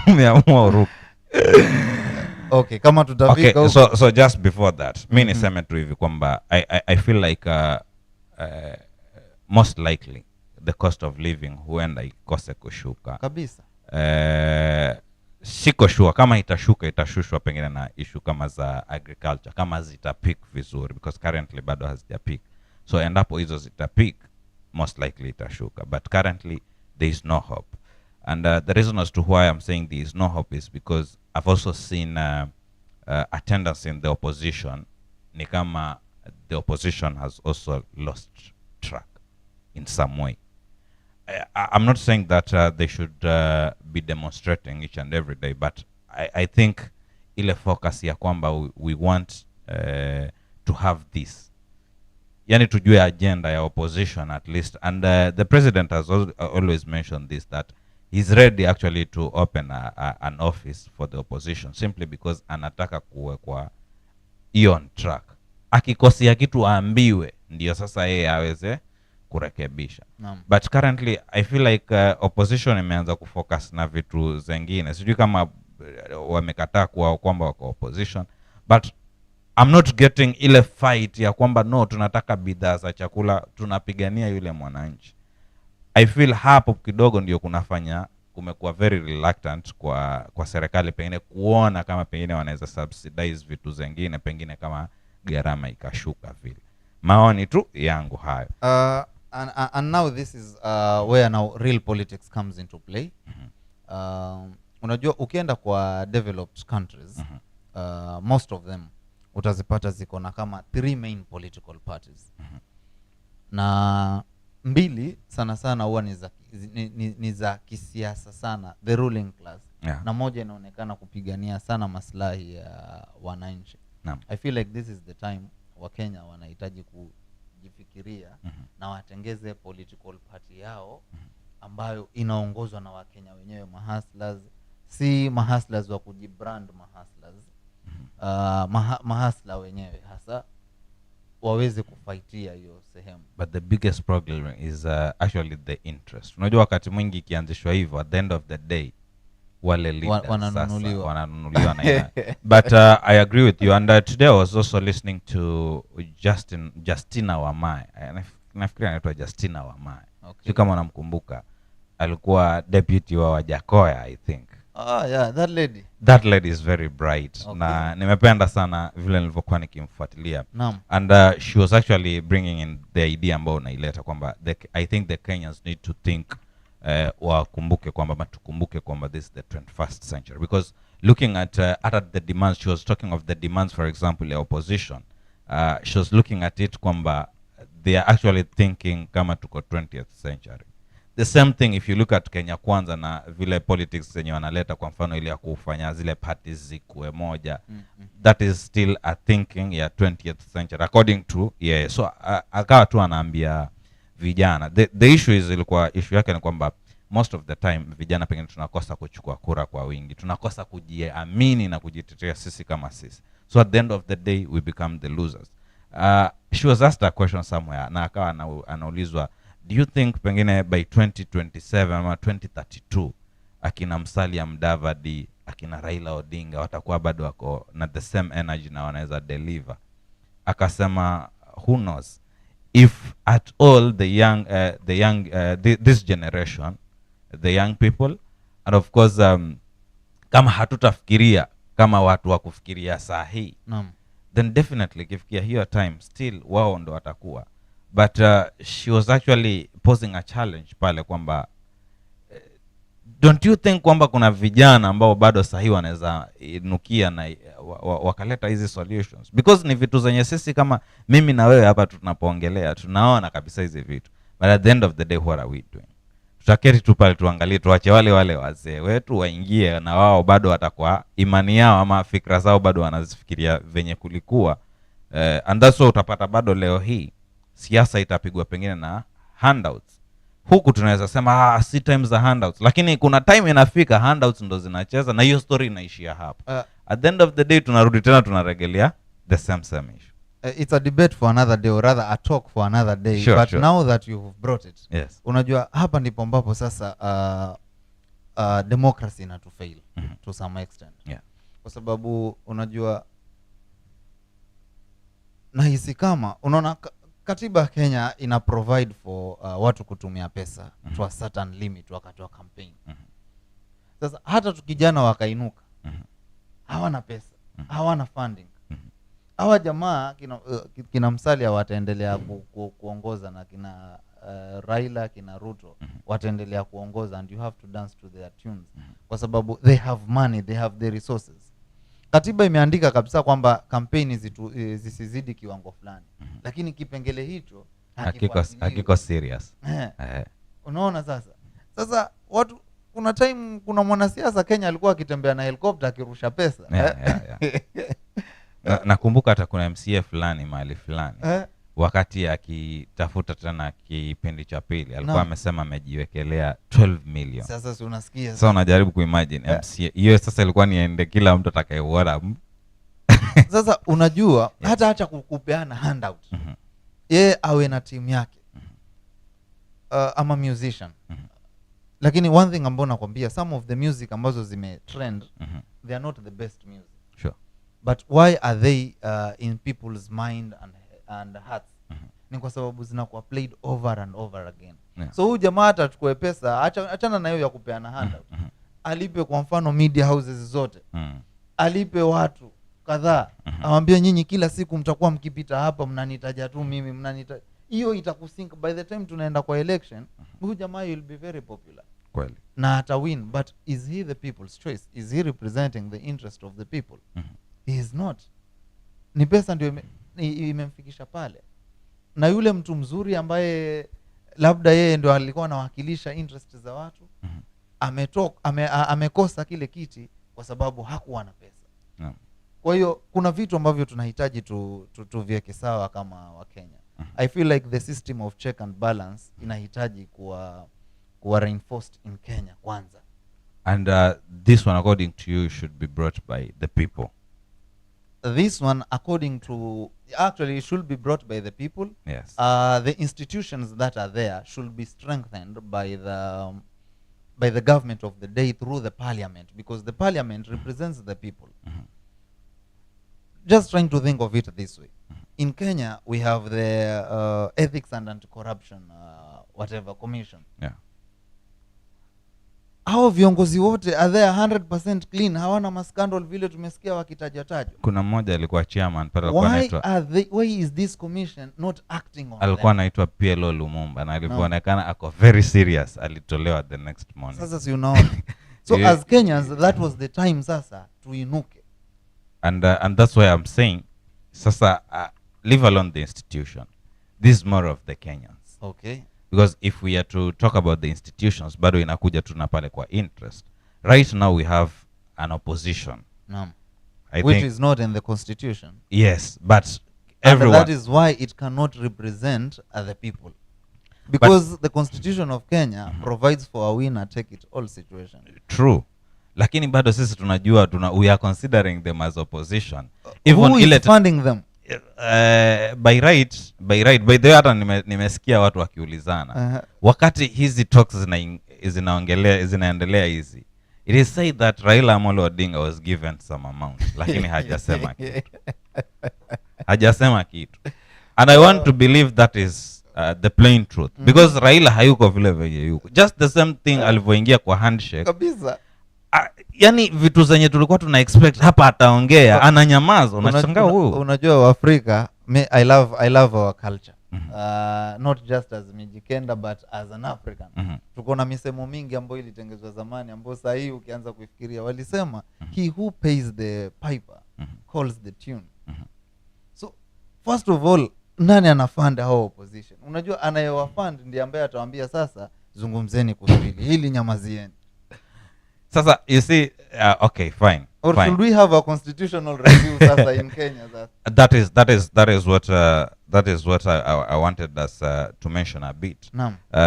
umeamua uruka. Okay, kama tutafika. Okay, so just before that, mimi niseme tu hivi kwamba I feel like most likely the cost of living huenda ikose kushuka kabisa. Siko sure kama itashushwa pengine na issue kama za agriculture, kama zitapick vizuri, because currently bado hazijapick. So endapo hizo zitapick, most likely itashuka, but currently there is no hope. And the reason as to why I'm saying there is no hope is because I've also seen attendance in the opposition. Ni kama the opposition has also lost track in some way. I'm not saying that they should be demonstrating each and every day, but I think ile focus ya kwamba we want to have this, yani tujue agenda ya opposition at least. And the president has always mentioned this, that he's ready actually to open an office for the opposition simply because anataka kuwekwa on track. Akikosea kitu aambiwe ndio sasa yeye aweze kurekebisha. But currently I feel like opposition imeanza kufocus na vitu zingine. Sijui kama wamekataa kuwa kwamba wako opposition, but I'm not getting ile fight ya kwamba no, tunataka bidhaa za chakula, tunapigania yule mwananchi. I feel hapo kidogo ndio kunafanya kumekuwa very reluctant kwa serikali pengine kuona kama pengine wanaweza subsidize vitu zingine, pengine kama gharama ikashuka vile. Maoni tu yangu hayo. And now this is where now real politics comes into play. Unajua ukienda kwa developed countries, most of them utazipata ziko na kama 3 main political parties. Na mbili sana sana huwa ni za kisiasa sana, the ruling class. Na moja inaonekana kupigania sana maslahi ya wananchi. I feel like this is the time wa Kenya wanahitaji kujifikiria na watengeze political party yao ambayo inaongozwa na Wakenya wenyewe, mahustlers, si mahustlers wa kujibrand mahustlers. Mahasla wenyewe hasa waweze kufaitia hiyo sehemu. But the biggest problem is actually the interest. Unajua wakati mwingi kianzishwa hivyo, at the end of the day wale leaders wananunuliwa na but I agree with you. And today I was also listening to Justina Wamai. Nafikiri anaitwa Justina Wamai. Okay. Kama unamkumbuka, alikuwa deputy wa Wajakoya, I think. Yeah, that lady is very bright. Okay. Na nimependa sana vile nilivyokuwa nikimfuatilia. And she was actually bringing in the idea ambayo naileta kwamba I think the Kenyans need to think wakumbuke kwamba tukumbuke kwamba this is the 21st century, because looking at the demands, she was talking of the demands, for example, the opposition. She was looking at it kwamba they are actually thinking kama tuko 20th century. The same thing if you look at Kenya Kwanza na vile politics zenye wanaleta, kwa mfano ile ya kufanya zile parties zikuwe moja, that is still a thinking ya 20th century according to so akawa tu anaambia vijana the issue is, ilikuwa issue yake ni kwamba most of the time vijana pengine tunakosa kuchukua kura kwa wingi, tunakosa kujiamini na kujitetea sisi kama sisi, so at the end of the day we become the losers. She was asked a question somewhere na akawa anaulizwa, do you think pengine by 2027 ama 2032 akina Musalia Mudavadi, akina Raila Odinga watakuwa bado wako na the same energy na wanaweza deliver? Akasema who knows, if at all this generation, the young people, and of course kama hatutafikiria kama watu wa kufikiria sahi, then definitely kifikia hiyo time still wao ndo watakuwa. But she was actually posing a challenge pale kwamba don't you think kwamba kuna vijana ambao bado sahi wanaweza inukia na wakaleta hizi solutions, because ni vitu zenye sisi kama mimi na wewe hapa tunapoongelea tunaona kabisa hizi vitu, but at the end of the day what are we doing? Tutaketi tu pale tuangalie, tuache wale wazee wetu waingie, na wao bado watakuwa imani yao ama fikra zao bado wanazifikiria venye kulikuwa. And that's why utapata bado leo hii siasa itapigwa pengine na handouts. Huku tunaweza sema si times the handouts, lakini kuna time inafika handouts ndo zinacheza na hiyo story inaishia hapo. At the end of the day tunarudi tena tunaregelea the same issue. It's a debate for another day, or rather a talk for another day. But now that you've brought it, yes. Unajua hapa ndipo ambapo sasa democracy ina to fail to some extent. Yeah. Kwa sababu unajua nahisi kama unaona katiba ya Kenya ina provide for watu kutumia pesa to a certain limit wakati wa campaign. Sasa hata tukijana wakainuka hawana pesa, hawana funding, hawa jamaa kina Musalia wataendelea kuongoza na kina Raila, kina Ruto wataendelea kuongoza, and you have to dance to their tunes kwa sababu they have money, they have the resources. Katiba imeandika kabisa kwamba kampeni zisizidi kiwango fulani, lakini kipengele hicho hakiko serious. Unaona sasa watu, kuna time kuna mwanasiasa Kenya alikuwa akitembea na helicopter akirusha pesa. Nakumbuka hata kuna MCA fulani mahali fulani wakati akitafuta tena kipindi cha pili alikuwa amesema amejiwekelea 12 million. Sasa si unasikia sasa unajaribu kuimagine MCA hiyo sasa ilikuwa niende kila mtu atakayeona. Sasa unajua hata acha kukupeana handout, yeye awe na timu yake ama musician. Lakini one thing ambayo nakwambia, some of the music ambazo zimetrend they are not the best music. Sure. But why are they in people's mind and hearts? Ni kwa sababu zinakuwa played over and over again. So huyu jamaa atachukue pesa, achana na hiyo ya kupeana handout. Alipe kwa mfano media houses zote. Alipe watu kadhaa. Amwambie nyinyi kila siku mtakuwa mkipita hapa mnanitaja tu mimi, mnanitaja. Hiyo itakusink by the time tunaenda kwa election. Huyu jamaa will be very popular. Kweli. Na ata win, but is he the people's choice? Is he representing the interest of the people? He is not. Ni pesa ndio imemfikisha pale. Na yule mtu mzuri ambaye labda yeye ndio alikuwa anawakilisha interest za watu, amekosa kile kiti kwa sababu hakuwa na pesa. Kwa hiyo kuna vitu ambavyo tunahitaji tuviweke sawa kama wa Kenya. I feel like the system of check and balance inahitaji kuwa reinforced in Kenya kwanza. And this one, according to you, should be brought by the people. This one, according to, actually, should be brought by the people. Yes. The institutions that are there should be strengthened by the government of the day through the parliament, because the parliament represents the people. Just trying to think of it this way. In Kenya, we have the Ethics and Anti-Corruption commission. Yeah. Hao viongozi wote are they 100% clean? Hawana maskandal vile tumesikia wakitaja. Kuna mmoja alikuwa chairman pale alikuwa anaitwa, why is this commission not acting on alikuwa anaitwa PLO Lumumba na alivyoonekana ako very serious, alitolewa the next morning. Sasa si unaona. So as Kenyans, that was the time sasa tuinuke. And that's why I'm saying sasa leave alone the institution. This is more of the Kenyans. Okay. Because if we are to talk about the institutions, bado inakuja tuna pale kwa interest. Right now we have an opposition. Which is not in the constitution. Yes, but everyone. And that is why it cannot represent the people. Because the constitution of Kenya provides for a winner take it all situation. True. Lakini bado sisi tunajua we are considering them as opposition. Even who is funding them? By the way hata nimesikia watu wakiulizana wakati hizi talks zinaendelea hizi, it is said that Raila Amolo Odinga was given some amount, lakini hajasema kitu. And I want to believe that is the plain truth, because Raila hayuko vile vile yuko, just the same thing alivyoingia kwa handshake kabisa. Yani vitu zenye tulikuwa tuna expect hapa ataongea, ananyamaza, unashangaa huyu. Unajua Waafrika, I love our culture. Not just as Mijikenda but as an African. Tuko na misemo mingi ambayo ilitengezwa zamani ambayo sasa hii ukianza kufikiria walisema he who pays the piper calls the tune. So first of all, nani anafund hao opposition? Unajua anayewafund ndiye ambaye atawaambia sasa zungumzeni kusubiri hili, nyamazieni. Sasa you see, okay, fine. Or fine. Should we have a constitutional review sasa in Kenya? That is what I wanted us to mention a bit.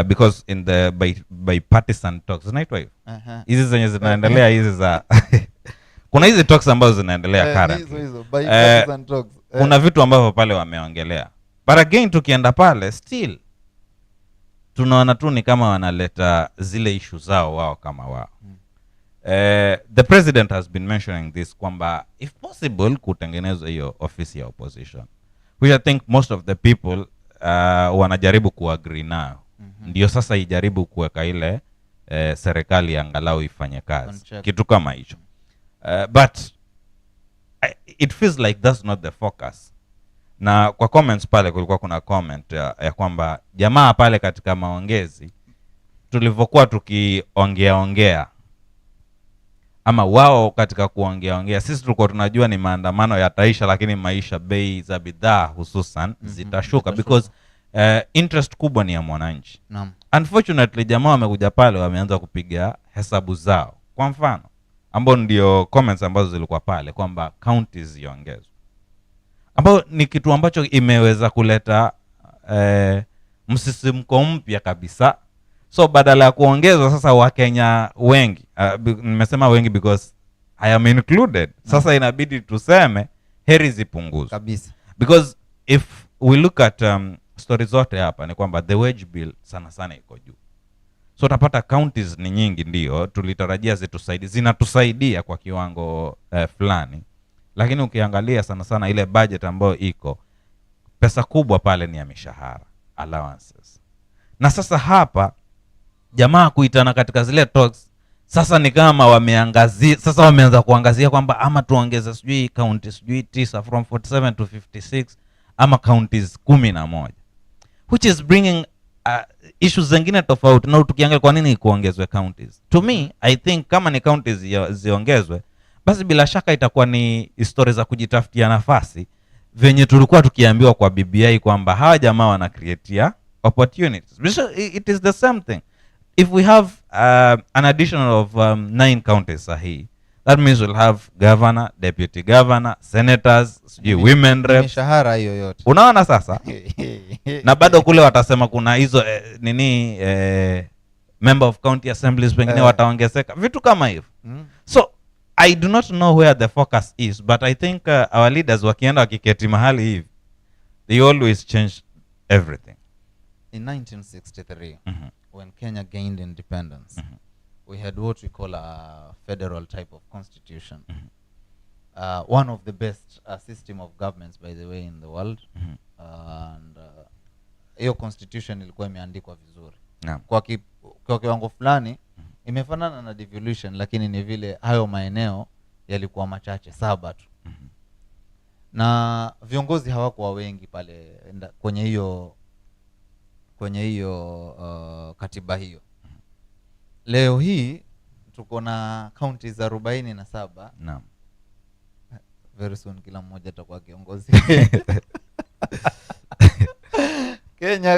Because in the bipartisan talks, zinaitwa hivyo. Hizi zenye zinaendelea hizi za kuna hizi talks ambazo zinaendelea currently. Hizo bipartisan talks. Kuna vitu ambavyo pale wameongelea. But again tukienda pale still tunaona tu ni kama wanaleta zile issue zao wao kama wao. The president has been mentioning this kwamba if possible kutengenezwa hiyo office ya opposition, which I think most of the people wanajaribu kuagree nao. Ndio sasa ijaribu kuweka ile serikali angalau ifanye kazi kitu kama hicho. But it feels like that's not the focus. Na kwa comments pale kulikuwa kuna comment ya kwamba jamaa pale katika maongezi tulivyokuwa tukiongea ama wao katika kuongea sisi tulikuwa tunajua ni maandamano yataisha, lakini maisha bei za bidhaa hususan zitashuka because interest kubwa ni ya mwananchi. Unfortunately jamaa wamekuja pale wameanza kupiga hesabu zao. Kwa mfano ambao ndio comments ambazo zilikuwa pale kwamba counties ziongezwe, ambao ni kitu ambacho imeweza kuleta msisimko mpya kabisa. So badala ya kuongezwa sasa Wakenya wengi, nimesema wengi because I am included, sasa inabidi tuseme heri zipunguzwe kabisa, because if we look at stories zote hapa ni kwamba the wage bill sana iko juu. So utapata counties ni nyingi, ndio tulitarajia zinatusaidia kwa kiwango fulani, lakini ukiangalia sana ile budget ambayo iko, pesa kubwa pale ni ya mishahara, allowances. Na sasa hapa jamaa kuitana katika zile talks, sasa ni kama wameanza kuangazia kwamba ama tuongeze sijui counties sijui 9 from 47 to 56 ama counties 11, which is bringing issues zingine tofauti. Na tukiangalia kwa nini kuongezwe counties, to me I think kama ni counties ziongezwe, basi bila shaka itakuwa ni stories za kujitafutia nafasi, venye tulikuwa tukiambiwa kwa BBI kwamba hawa jamaa wana create opportunities. It is the same thing. If we have an additional of 9 counties sahi, that means we'll have governor, deputy governor, senators, women reps, mishahara hiyo yote. Unaona sasa? Na bado kule watasema kuna hizo member of county assemblies pengine wataongezeka, vitu kama hivyo. So I do not know where the focus is, but I think our leaders wakienda wakiketi mahali hivi, they always change everything. In 1963, when Kenya gained independence, we had what we call a federal type of constitution. One of the best system of governments, by the way, in the world. And hiyo constitution ilikuwa imeandikwa vizuri. Kwa kiwango fulani imefanana na devolution, lakini ni vile hayo maeneo yalikuwa machache 7 tu. Na viongozi hawakuwa wengi pale kwenye hiyo katiba hiyo. Leo hii tuko na counties 47. Naam. Very soon kila mmoja atakuwa kiongozi.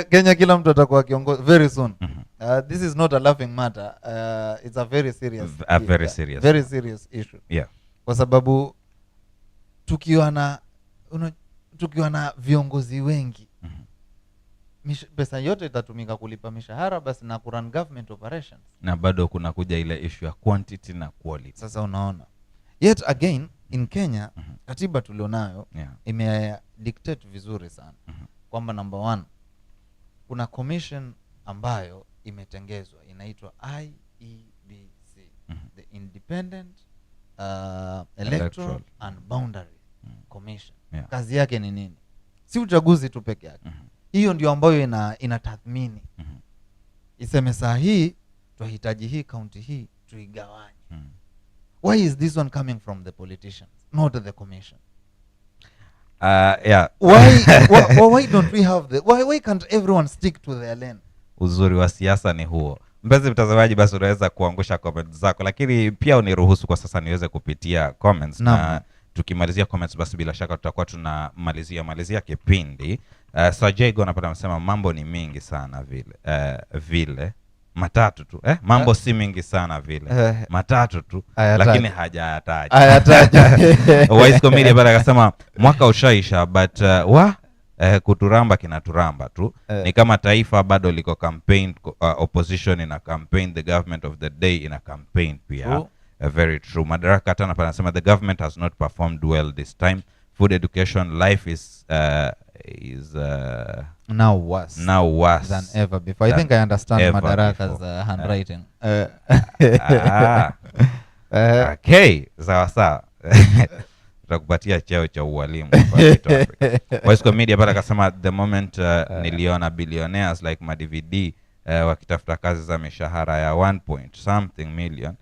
Kenya kila mtu atakuwa kiongozi very soon. This is not a laughing matter. It's a very serious issue. Yeah. Kwa sababu tukiwa na viongozi wengi, pesa yote itatumika kulipa mishahara basi na kurun government operations. Na bado kuna kuja ile issue ya quantity na quality. Sasa unaona. Yet again in Kenya, katiba tulionayo ime-dictate vizuri sana. Kwamba number 1, kuna commission ambayo imetengezwa inaitwa IEBC, the Independent Electoral and Boundary Commission. Kazi yake ni nini? Si uchaguzi tu peke yake. Hiyo ndio ambayo inatathmini. Iseme saa hii tunahitaji hii county hii tuigawanye. Why is this one coming from the politicians, not the commission? Yeah. Why don't we have why can't everyone stick to their lane? Uzuri wa siasa ni huo. Mpenzi mtazamaji, basi unaweza kuangusha comments zako, lakini pia uniruhusu kwa sasa niweze kupitia comments. Na tukimalizia comments basi bila shaka tutakuwa tunamalizia kipindi. Sajego anapata msema mambo ni mingi sana vile matatu tu. Mambo si mingi sana vile matatu tu, lakini hajayataja. Wise comedian bado akasema mwaka ushaisha but kuturamba kinaturamba tu. Ni kama taifa bado liko campaign, opposition ina campaign, the government of the day ina campaign pia. Very true. Madaraka tena panasema the government has not performed well this time. Food education, life is now worse than ever before. I think I understand Madaraka's handwriting. Okay, sawa. Tutakupatia cheo cha ualimu kwa Vito. Voice Comedy bado akasema the moment niliona billionaires like ma DVD wakitafuta kazi za mishahara ya 1 point something million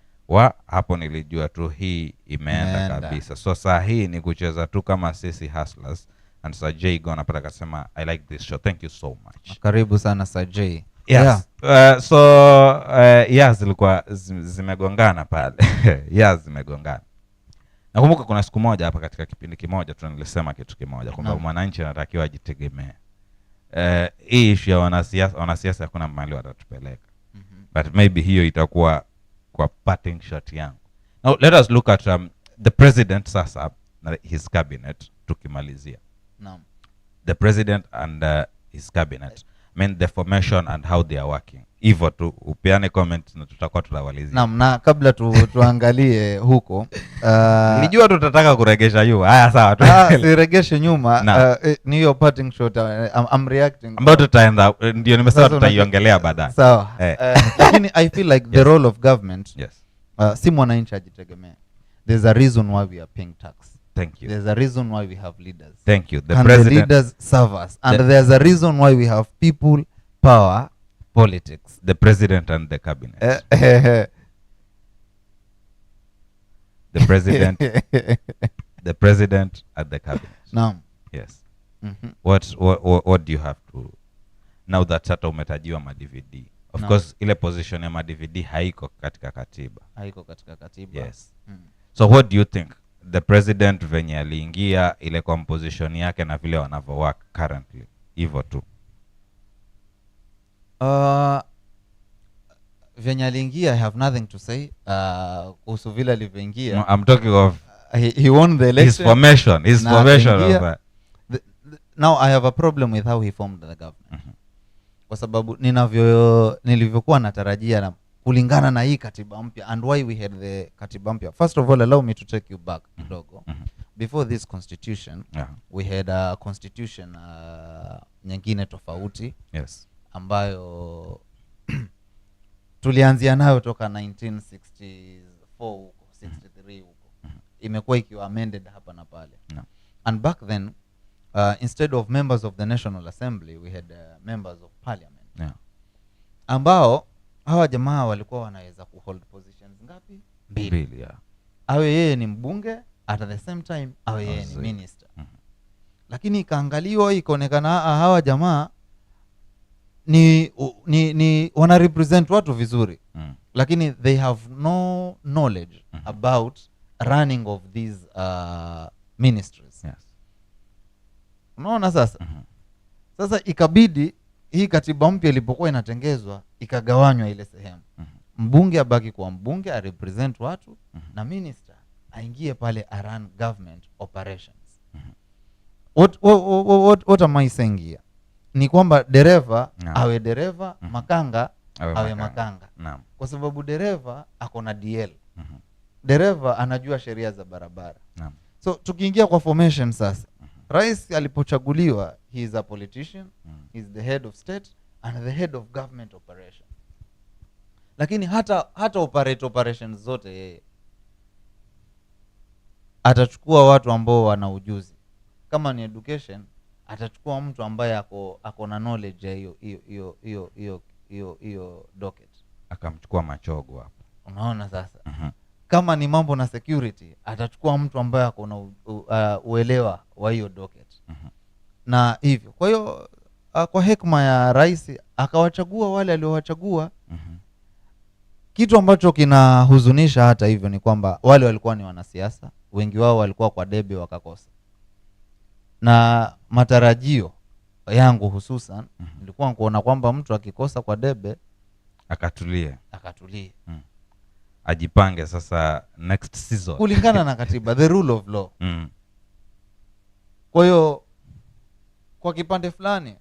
hapo nilijua tu hii imeenda kabisa. So saa hii ni kucheza tu kama sisi hustlers. And Sir J gonna pata kasema I like this show, thank you so much. Karibu sana Sir J. Yes. Zilikuwa zimegongana pale. Zimegongana. Nakumbuka kuna siku moja hapa katika kipindi kimoja tunanisema kitu kimoja kwamba mwananchi anatakiwa ajitegemee. Hii issue ya wanasiasa hakuna mahali watatupeleka. But maybe hiyo itakuwa kwa parting shot yangu. Now let us look at the president sasa na his cabinet tukimalizia. Naam. The president and his cabinet. I mean the formation and how they are working. Hivyo tu upeane comment na tutakuwa tunawalizia. Naam, na kabla tuangalie huko nilijua tutataka kuregesha nyuma. Haya sawa tu. Siregeshe nyuma. Ni hiyo parting shot. I'm reacting. Ambao tutaenda ndio nimesema tutaiongelea baadaye. Sawa. Lakini I feel like the role of government, si mwananchi ajitegemee. There's a reason why we are paying tax. Thank you. There's a reason why we have leaders. Thank you. The leaders serve us. And there's a reason why we have people, power, politics. The president and the cabinet. The president the president and the cabinet. Naam. Yes. What do you have to now that hata umetajiwa ma-DVD? Of course ile position ya ma-DVD haiko katika katiba. Yes. So what do you think the president venye aliingia ile composition yake na vile wanavyo work currently? Hivyo tu. Venye aliingia I have nothing to say kuhusu vile alivyoingia. No, I'm talking of he won the election. His formation of now I have a problem with how he formed the government. Kwa sababu nilivyokuwa natarajia na kulingana na hii katiba mpya and why we had the katiba mpya. First of all, allow me to take you back kidogo. Before this constitution, we had a constitution nyingine tofauti. Yes. Ambayo tulianzia nayo toka 1964 huko, 63 huko. Imekuwa ikiwa amended hapa na pale. And back then, instead of members of the National Assembly, we had members of parliament. Ambao hawa jamaa walikuwa wanaweza kuhold positions ngapi? 2. Awe yeye ni mbunge, at the same time awe yeye ni minister. Lakini ikaangaliwa ikaonekana hawa jamaa ni wana represent watu vizuri. Lakini they have no knowledge about running of these ministries. Unaona sasa? Sasa ikabidi hii katiba mpya ilipokuwa inatengezwa ikagawanywa ile sehemu. Mbunge abaki kwa mbunge a represent watu na aingie pale a run government operations. What am I saying here? Ni kwamba dereva awe dereva, makanga awe makanga. Kwa sababu dereva ako na DL. Dereva anajua sheria za barabara. So tukiingia kwa formation sasa, rais alipochaguliwa, he is a politician, he is the head of state and the head of government operation. Lakini hata operate operations zote yeye atachukua watu ambao wana ujuzi. Kama ni education, atachukua mtu ambaye ako na knowledge ya hiyo docket. Akamchukua Machogo hapo. Unaona sasa? Kama ni mambo na security, atachukua mtu ambaye ako na uelewa wa hiyo docket. Na hivyo. Kwa hiyo kwa hekima ya rais akawachagua wale aliowachagua. Kitu ambacho kinahuzunisha hata hivyo ni kwamba wale walikuwa ni wanasiasa, wengi wao walikuwa kwa debe wakakosa. Na matarajio yangu hususan nilikuwa kuona kwamba mtu akikosa kwa debe akatulie. Ajipange sasa next season kulingana na katiba, the rule of law. Kwa hiyo kwa kipande fulani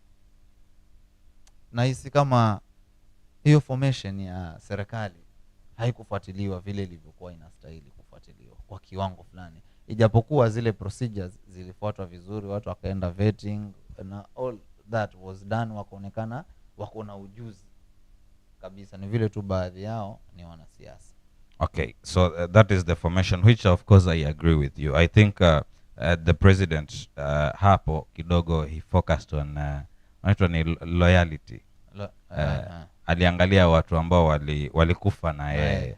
nahisi kama hiyo formation ya serikali haikufuatiliwa vile ilivyokuwa inastahili kufuatiliwa kwa kiwango fulani. Ijapokuwa zile procedures zilifuatwa vizuri, watu wakaenda vetting na all that was done, wakaonekana wako na ujuzi kabisa, ni vile tu baadhi yao ni wanasiasa. Okay, so that is the formation, which of course I agree with you. I think the president hapo kidogo he focused on loyalty. Aliangalia watu ambao walikufa na yeye.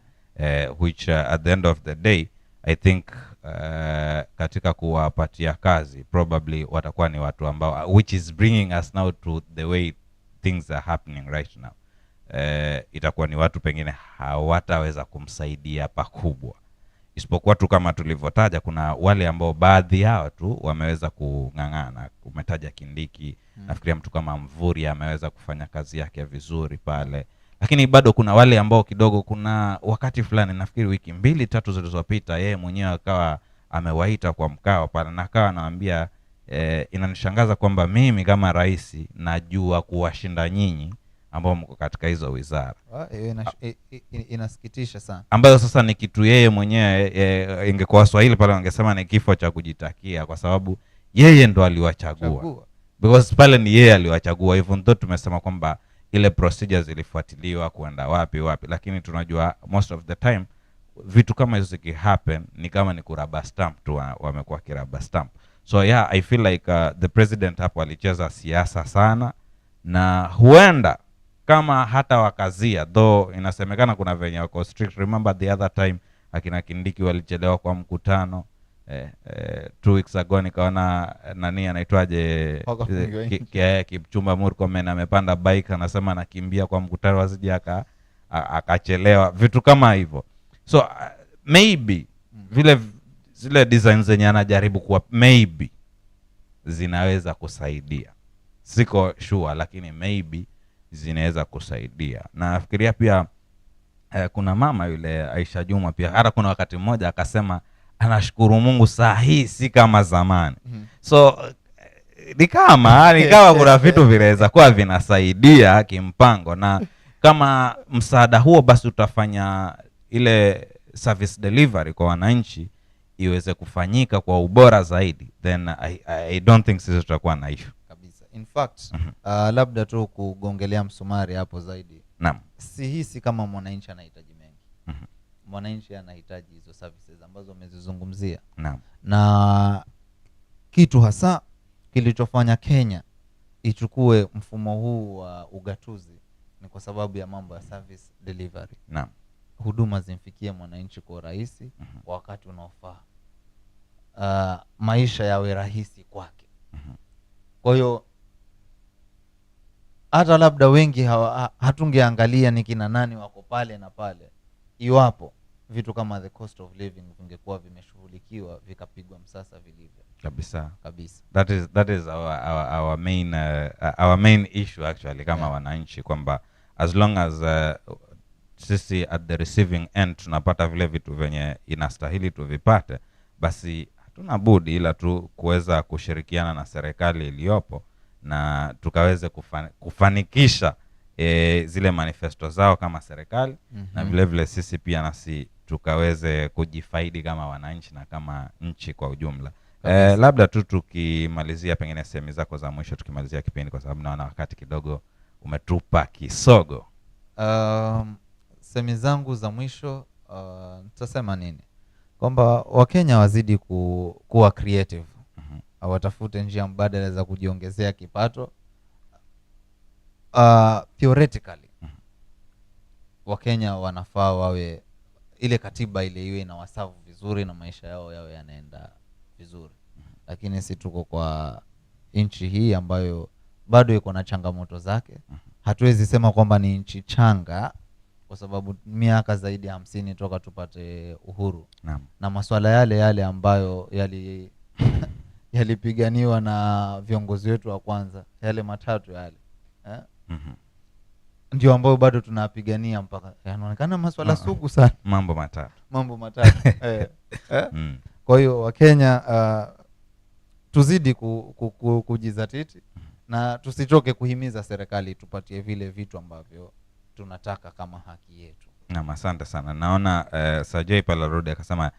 which at the end of the day I think katika kuwapatia kazi probably watakuwa ni watu ambao, which is bringing us now to the way things are happening right now. Itakuwa ni watu pengine hawataweza kumsaidia pakubwa, isipokuwa tu kama tulivyotaja, kuna wale ambao baadhi yao tu wameweza kung'ang'ana. Umetaja Kindiki, nafikiria mtu kama Mvuri ameweza kufanya kazi yake vizuri pale, lakini bado kuna wale ambao kidogo, kuna wakati fulani nafikiri wiki 2-3 zilizopita, yeye mwenyewe akawa amewaita kwa mkao pale na akawa anawaambia inanishangaza kwamba mimi kama rais najua kuwashinda nyinyi ambao mko katika hizo wizara. Inasikitisha sana, ambayo sasa ni kitu yeye mwenyewe, ingekuwa Swahili pale wangesema ni kifo cha kujitakia, kwa sababu yeye ndo aliwachagua. Because pale ni yeye aliwachagua, even though tumesema kwamba ile procedures zilifuatiliwa kuenda wapi, lakini tunajua most of the time vitu kama hizo ziki happen ni kama ni kuraba stamp tu, wamekuwa kiraba stamp. So yeah, I feel like the president hapo alicheza siasa sana, na huenda kama hata wakazia, though inasemekana kuna venye wako strict. Remember the other time akina Kindiki walichelewa kwa mkutano 2 weeks ago, nikaona nani anaitwaje Kipchumba Murkomen amepanda bike anasema anakimbia kwa mkutano wasije akachelewa, vitu kama hivyo. So maybe zile designs zenye anajaribu kuwa maybe zinaweza kusaidia, siko sure, lakini maybe zinaweza kusaidia. Na nafikiria pia kuna mama yule Aisha Juma pia, hata kuna wakati mmoja akasema anashukuru Mungu saa hii si kama zamani. So ni kama kuna vitu vinaweza kuwa vinasaidia kimpango, na kama msaada huo basi utafanya ile service delivery kwa wananchi iweze kufanyika kwa ubora zaidi, then I don't think sisi tutakuwa na issue kabisa. In fact labda tu kugongelea msumari hapo zaidi. Naam. Si kama mwananchi anahitaji mengi. Mwananchi anahitaji hizo services ambazo umezizungumzia. Naam. Na kitu hasa kilichofanya Kenya ichukue mfumo huu wa ugatuzi ni kwa sababu ya mambo ya service delivery. Naam. Huduma zimfikie mwananchi kwa rahisi kwa wakati unaofaa. Maisha yawe rahisi kwake. Kwa hiyo hata labda wengi hatungeangalia ni kina nani wako pale na pale, iwapo vitu kama the cost of living vingekuwa vimeshughulikiwa vikapigwa msasa vilivyo kabisa. That is our main issue actually kama wananchi, kwamba as long as sisi at the receiving end tunapata vile vitu venye inastahili tuvipate, basi hatuna budi ila tu kuweza kushirikiana na serikali iliyopo na tukaweze kufanikisha zile manifesto zao kama serikali, na vile vile sisi pia nasi tukaweze kujifaidi kama wananchi na kama nchi kwa ujumla. Labda tu tukimalizia pengine sehemu zako za mwisho tukimalizia kipindi, kwa sababu naona wakati kidogo umetupa kisogo. Sehemu zangu za mwisho nitasema nini? Kwamba Wakenya wazidi kuwa creative. Watafute njia mbadala za kujiongezea kipato. Theoretically Wakenya wanafaa wawe, ile katiba ile iwe na wasavu vizuri na maisha yao yawe yanaenda vizuri. Lakini si tuko kwa nchi hii ambayo bado iko na changamoto zake. Hatuwezi sema kwamba ni nchi changa, kwa sababu miaka zaidi ya 50 toka tupate uhuru. Na masuala yale ambayo yalipiganiwa na viongozi wetu wa kwanza, yale matatu yale ndio ambayo bado tunapigania mpaka yanaonekana masuala sugu sana. Mambo matatu. Kwa hiyo Wakenya tuzidi kujizatiti na tusichoke kuhimiza serikali tupatie vile vitu ambavyo tunataka kama haki yetu. Na asante sana. Naona Sajai pala Rode akasema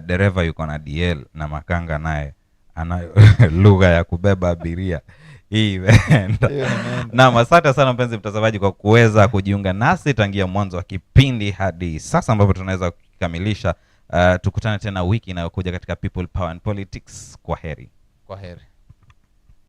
dereva yuko na DL na makanga naye ana lugha ya kubeba abiria. Hii imeenda. Na asante sana mpenzi mtazamaji kwa kuweza kujiunga nasi tangia mwanzo wa kipindi hadi sasa ambapo tunaweza kukamilisha. Tukutane tena wiki inayokuja katika People Power and Politics. Kwa heri.